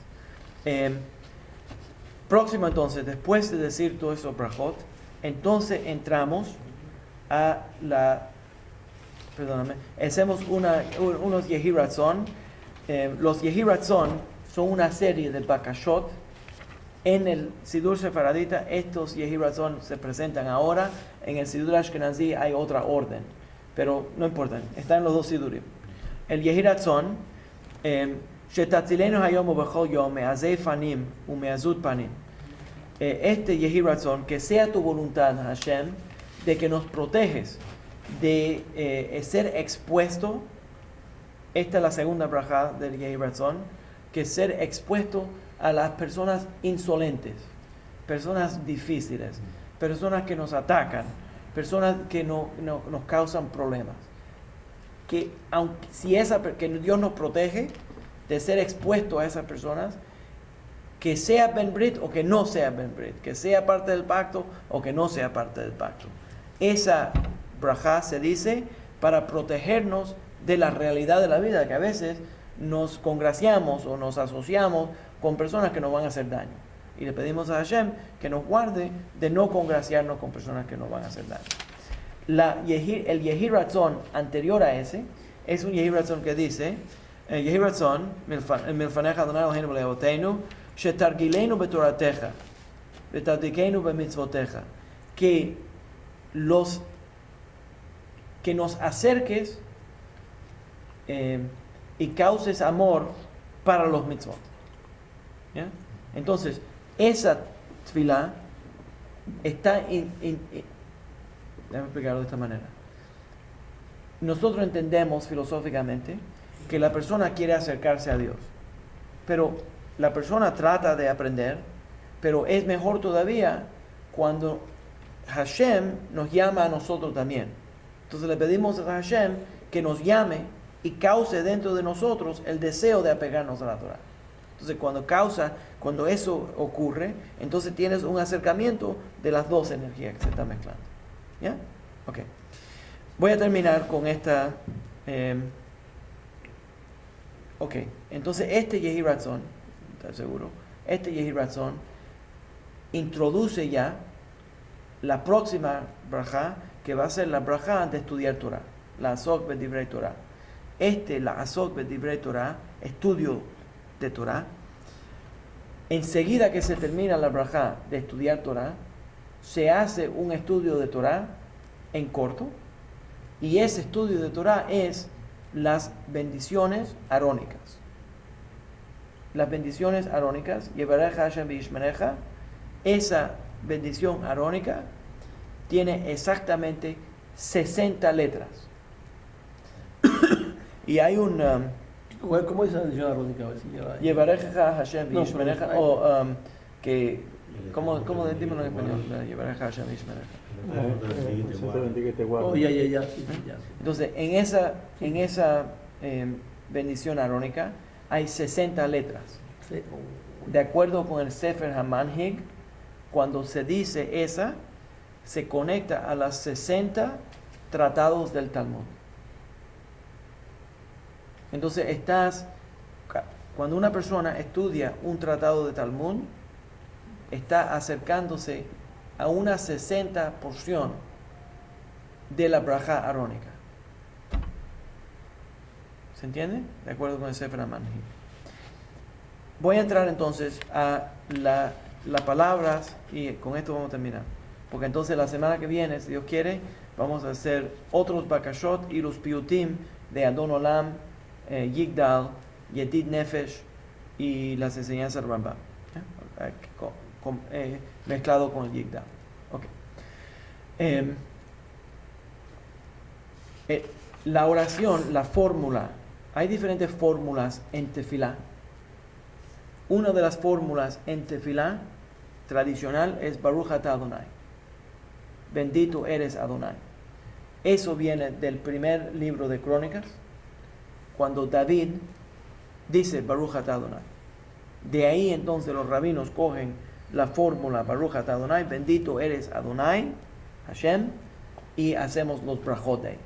Próximo entonces, después de decir todo eso, brajot, entonces entramos a hacemos unos Yehi Ratzon. Los Yehi Ratzon son una serie de bakashot. En el Sidur Sefaradita, estos Yehi Ratzon se presentan ahora. En el Sidur Ashkenazi hay otra orden, pero no importa, están los dos Sidurim. El Yehi Ratzon, Shetatzilenu hayom ubechol yom me'azei fanim u'me'azut panim. Este Yehi Ratzon, que sea tu voluntad, Hashem, de que nos proteges de ser expuesto. Esta es la segunda brajá del Yehi Ratzon, que ser expuesto a las personas insolentes, personas difíciles, personas que nos atacan, personas que nos causan problemas. Que que Dios nos protege de ser expuesto a esas personas, que sea Ben Brit o que no sea Ben Brit, que sea parte del pacto o que no sea parte del pacto. Esa brajá se dice para protegernos de la realidad de la vida, que a veces nos congraciamos o nos asociamos con personas que nos van a hacer daño. Y le pedimos a Hashem que nos guarde de no congraciarnos con personas que nos van a hacer daño. El Yehi Ratzon anterior a ese es un Yehi Ratzon que dice Yehi Ratzon milfanecha Adonai Eloheinu v'leavoteinu shetargilenu betorateja v'tadikeinu b'mitzvoteja, que nos acerques y causes amor para los mitzvot. ¿Ya? Entonces, esa tefilá está déjame explicarlo de esta manera. Nosotros entendemos filosóficamente que la persona quiere acercarse a Dios, pero la persona trata de aprender, pero es mejor todavía cuando Hashem nos llama a nosotros también. Entonces le pedimos a Hashem que nos llame y cause dentro de nosotros el deseo de apegarnos a la Torah. Entonces cuando eso ocurre, entonces tienes un acercamiento de las dos energías que se están mezclando. ¿Ya? Ok. Voy a terminar con esta. Ok. Entonces este Yehi Ratzon, ¿estás seguro? Este Yehi Ratzon introduce ya la próxima brajá, que va a ser la brajá de estudiar Torah. La Asok B'divrei Torah. La Asok B'divrei Torah, estudio de Torah. Enseguida que se termina la brajá de estudiar Torah, se hace un estudio de Torah en corto, y ese estudio de Torah es las bendiciones arónicas. Las bendiciones arónicas, Yevarecha Hashem v'yishmerecha, esa bendición arónica tiene exactamente 60 letras. Y hay un... ¿Cómo es la bendición arónica? Yevarecha Hashem v'yishmerecha, ¿cómo decimos en español? Yevarecha Hashem v'yishmerecha. Entonces, en esa bendición arónica hay 60 letras. De acuerdo con el Sefer HaManhig, cuando se dice esa, se conecta a las 60 tratados del Talmud. Entonces cuando una persona estudia un tratado de Talmud, está acercándose a una 60 porción de la brajá arónica. ¿Se entiende? De acuerdo con el Sefer HaManhig. Voy a entrar entonces a las palabras, y con esto vamos a terminar. Porque entonces la semana que viene, si Dios quiere, vamos a hacer otros bakashot y los piyutim de Adon Olam, Yigdal, Yedid Nefesh y las enseñanzas del Rambam. Mezclado con el Yigdal. Okay. La oración, la fórmula, hay diferentes fórmulas en tefilá. Una de las fórmulas en tefilá tradicional es Baruch Atah Adonai. Bendito eres Adonai. Eso viene del primer libro de Crónicas, cuando David dice Baruch Atah Adonai. De ahí entonces los rabinos cogen la fórmula Baruch Atah Adonai, bendito eres Adonai, Hashem, y hacemos los brajot de ahí.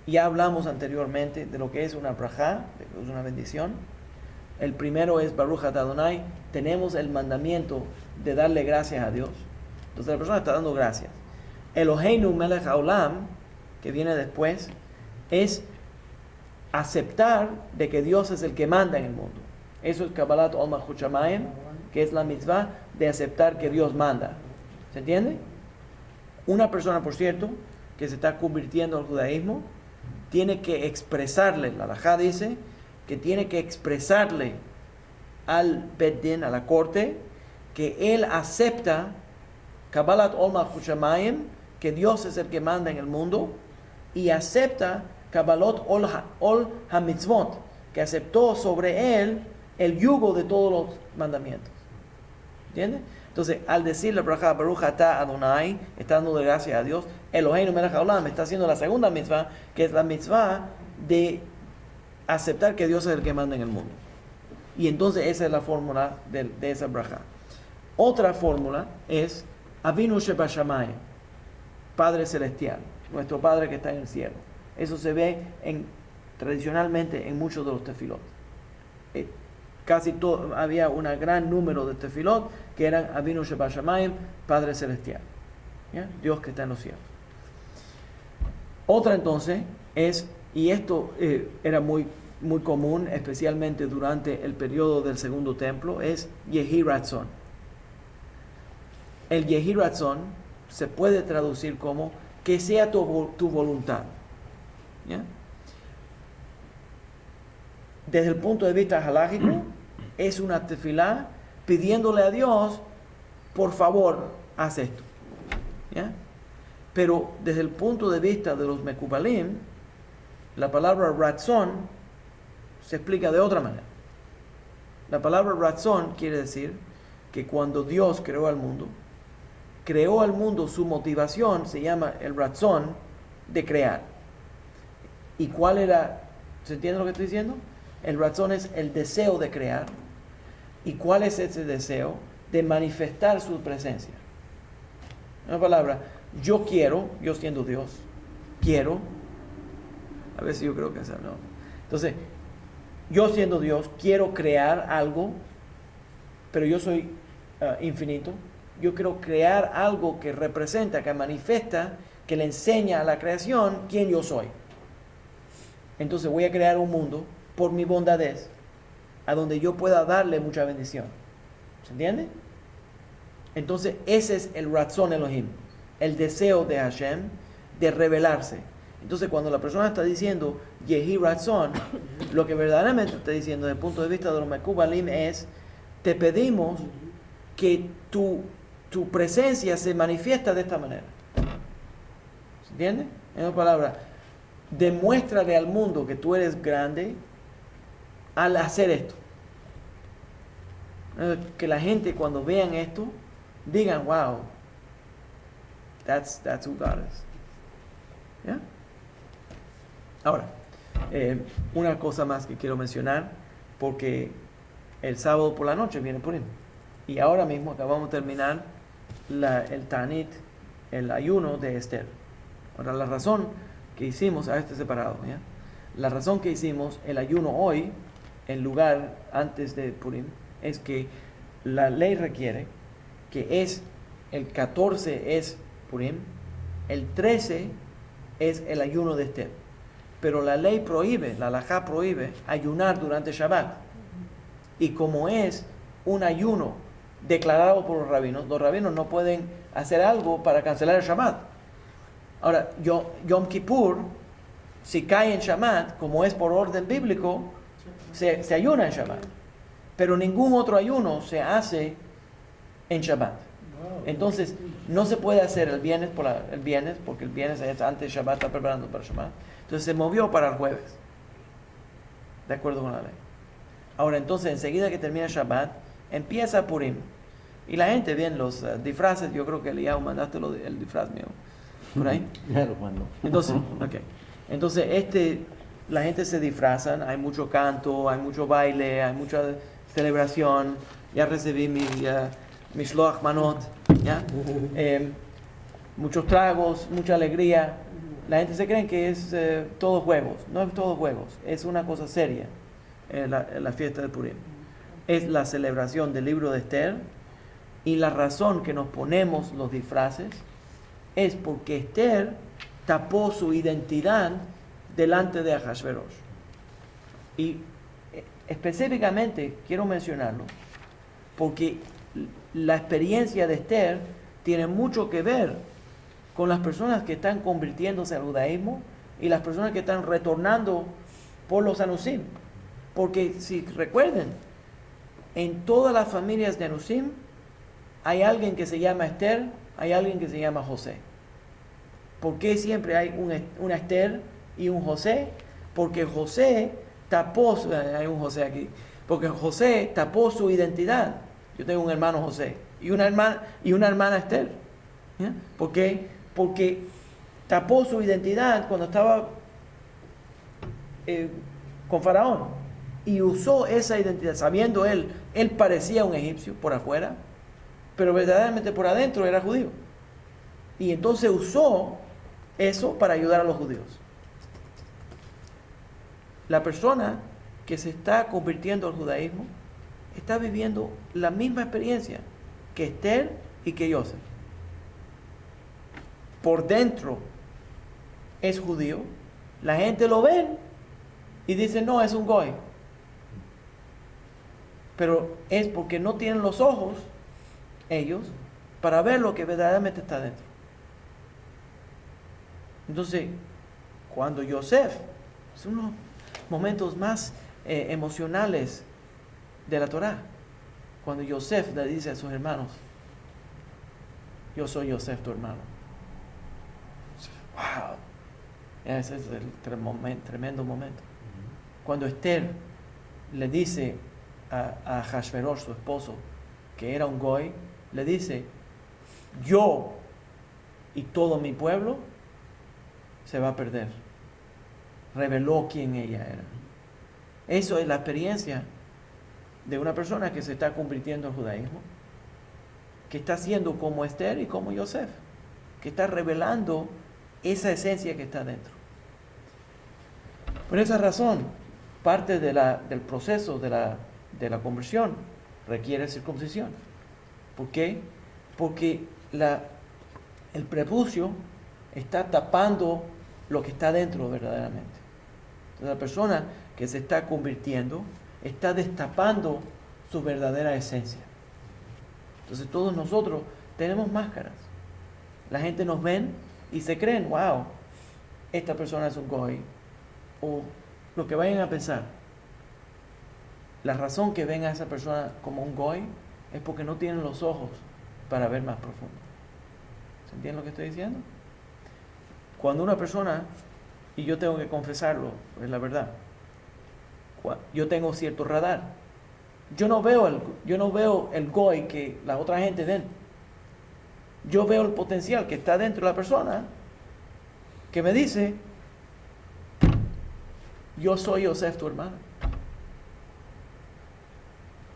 Ya hablamos anteriormente de lo que es una brajá, es una bendición. El primero es Baruch Atah Adonai. Tenemos el mandamiento de darle gracias a Dios. Entonces la persona está dando gracias. Eloheinu melech haolam, que viene después, es aceptar de que Dios es el que manda en el mundo. Eso es Kabbalat Ol Malchut Shamayim, que es la mitzvah de aceptar que Dios manda. ¿Se entiende? Una persona, por cierto, que se está convirtiendo al judaísmo, tiene que expresarle, la halajá dice, que tiene que expresarle al Bet Din, a la corte, que él acepta Kabbalat Ol Malchut Shamayim, que Dios es el que manda en el mundo, y acepta Kabbalot Ol HaMitzvot, que aceptó sobre él el yugo de todos los mandamientos. ¿Entiendes? Entonces, al decir la braja Baruch Atah Adonai, está dando de gracias a Dios. Eloheinu melech haolam está haciendo la segunda mitzvah, que es la mitzvah de aceptar que Dios es el que manda en el mundo. Y entonces esa es la fórmula de esa braja. Otra fórmula es Avinu Shebashamayim, Padre Celestial, nuestro Padre que está en el cielo. Eso se ve tradicionalmente en muchos de los tefilot. Había un gran número de tefilot que eran Avinu Shebashamayim, Padre Celestial, ¿ya? Dios que está en los cielos. Otra entonces es, y esto era muy común, especialmente durante el periodo del Segundo Templo, es Yehi Ratzon. El Yehi Ratzon se puede traducir como que sea tu voluntad. ¿Ya? Desde el punto de vista halágico, es una tefilá pidiéndole a Dios, por favor, haz esto. ¿Ya? Pero desde el punto de vista de los Mekubalim, la palabra ratzon se explica de otra manera. La palabra ratzon quiere decir que cuando Dios creó al mundo, su motivación se llama el ratzon de crear. ¿Y cuál era? ¿Se entiende lo que estoy diciendo? El ratzon es el deseo de crear. ¿Y cuál es ese deseo? De manifestar su presencia. En una palabra, yo quiero, yo siendo Dios, quiero, a ver si yo creo que esa no. Entonces, yo siendo Dios, quiero crear algo, pero yo soy infinito. Yo quiero crear algo que representa, que manifiesta, que le enseña a la creación quién yo soy. Entonces voy a crear un mundo por mi bondadez, a donde yo pueda darle mucha bendición. ¿Se entiende? Entonces ese es el Ratzon Elohim, el deseo de Hashem de revelarse. Entonces cuando la persona está diciendo Yehi Ratzon, lo que verdaderamente está diciendo desde el punto de vista de los Mekubalim es: te pedimos que tu presencia se manifiesta de esta manera. ¿Se entiende? En otras palabras, demuéstrale al mundo que tú eres grande al hacer esto. Que la gente cuando vean esto digan, wow, that's who God is. ¿Ya? Ahora, una cosa más que quiero mencionar, porque el sábado por la noche viene Purim. Y ahora mismo acabamos de terminar el Tanit, el ayuno de Esther. Ahora, la razón que hicimos a este separado, ¿ya? La razón que hicimos el ayuno hoy, en lugar antes de Purim, es que la ley requiere que el 14 es Purim, el 13 es el ayuno de Esther. Pero la ley prohíbe, la halajá prohíbe ayunar durante Shabbat. Y como es un ayuno declarado por los rabinos no pueden hacer algo para cancelar el Shabbat. Ahora, Yom Kippur, si cae en Shabbat, como es por orden bíblico, se ayuna en Shabbat. Pero ningún otro ayuno se hace en Shabbat. Entonces, no se puede hacer el viernes, porque el viernes es antes de Shabbat, está preparando para Shabbat. Entonces se movió para el jueves, de acuerdo con la ley. Ahora, entonces, enseguida que termina Shabbat, empieza Purim. Y la gente ve los disfraces. Yo creo que Eliyahu mandaste el disfraz mío por ahí. Ya lo mando. Entonces, la gente se disfrazan, hay mucho canto, hay mucho baile, hay mucha celebración. Ya recibí mi shloach manot, ¿ya? Muchos tragos, mucha alegría. La gente se cree que es todo juegos. No es todo juegos, es una cosa seria, la fiesta de Purim. Es la celebración del libro de Esther, y la razón que nos ponemos los disfraces es porque Esther tapó su identidad delante de Ahasverosh. Y específicamente quiero mencionarlo porque la experiencia de Esther tiene mucho que ver con las personas que están convirtiéndose al judaísmo y las personas que están retornando por los Anusim. Porque si recuerden, en todas las familias de Anusim hay alguien que se llama Esther, hay alguien que se llama José. ¿Por qué siempre hay una Esther y un José? Porque José tapó, hay un José aquí, porque José tapó su identidad. Yo tengo un hermano José y una hermana Esther. ¿Ya? ¿Por qué? Porque tapó su identidad cuando estaba con Faraón y usó esa identidad, sabiendo él parecía un egipcio por afuera, pero verdaderamente por adentro era judío. Y entonces usó eso para ayudar a los judíos. La persona que se está convirtiendo al judaísmo está viviendo la misma experiencia que Esther y que Yosef. Por dentro es judío, la gente lo ve y dice, no, es un goy. Pero es porque no tienen los ojos ellos para ver lo que verdaderamente está dentro. Entonces, cuando Yosef, es uno de los momentos más emocionales de la Torá, cuando Yosef le dice a sus hermanos, yo soy Yosef tu hermano. ¡Wow! Ese es el tremendo momento. Cuando Esther le dice a Ahasverosh, su esposo, que era un goy, le dice, yo y todo mi pueblo se va a perder. Reveló quién ella era. Eso es la experiencia de una persona que se está convirtiendo al judaísmo, que está siendo como Esther y como Yosef, que está revelando esa esencia que está dentro. Por esa razón, parte del proceso de la conversión requiere circuncisión. ¿Por qué? Porque el prepucio está tapando lo que está dentro verdaderamente. Entonces, la persona que se está convirtiendo está destapando su verdadera esencia. Entonces todos nosotros tenemos máscaras. La gente nos ven y se creen, wow, esta persona es un goy. O lo que vayan a pensar. La razón que ven a esa persona como un goy es porque no tienen los ojos para ver más profundo. ¿Se entiende lo que estoy diciendo? Cuando una persona, y yo tengo que confesarlo, es la verdad, yo tengo cierto radar. Yo no veo el goy que la otra gente ven. Yo veo el potencial que está dentro de la persona que me dice, yo soy Yosef tu hermano.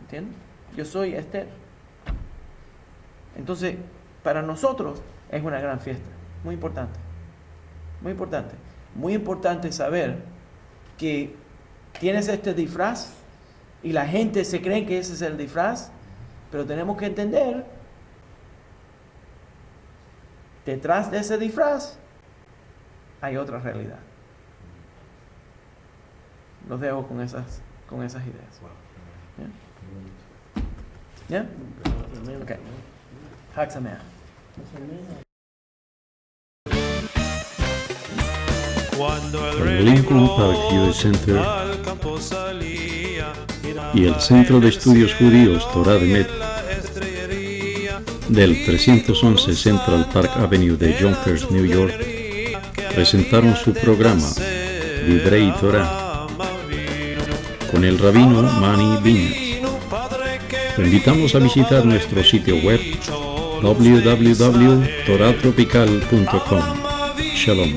¿Entiendes? Yo soy Esther. Entonces, para nosotros es una gran fiesta. Muy importante. Muy importante. Muy importante saber que tienes este disfraz y la gente se cree que ese es el disfraz, pero tenemos que entender, detrás de ese disfraz hay otra realidad. Los dejo con esas ideas. ¿Ya? ¿Ya? Ok. Hag Sameach. El Lincoln Park Jewish Center y el Centro de Estudios Judíos Torah de Met del 311 Central Park Avenue de Yonkers, New York, presentaron su programa Divrei Torah con el rabino Mani Viñas. Te invitamos a visitar nuestro sitio web www.toratropical.com. Shalom.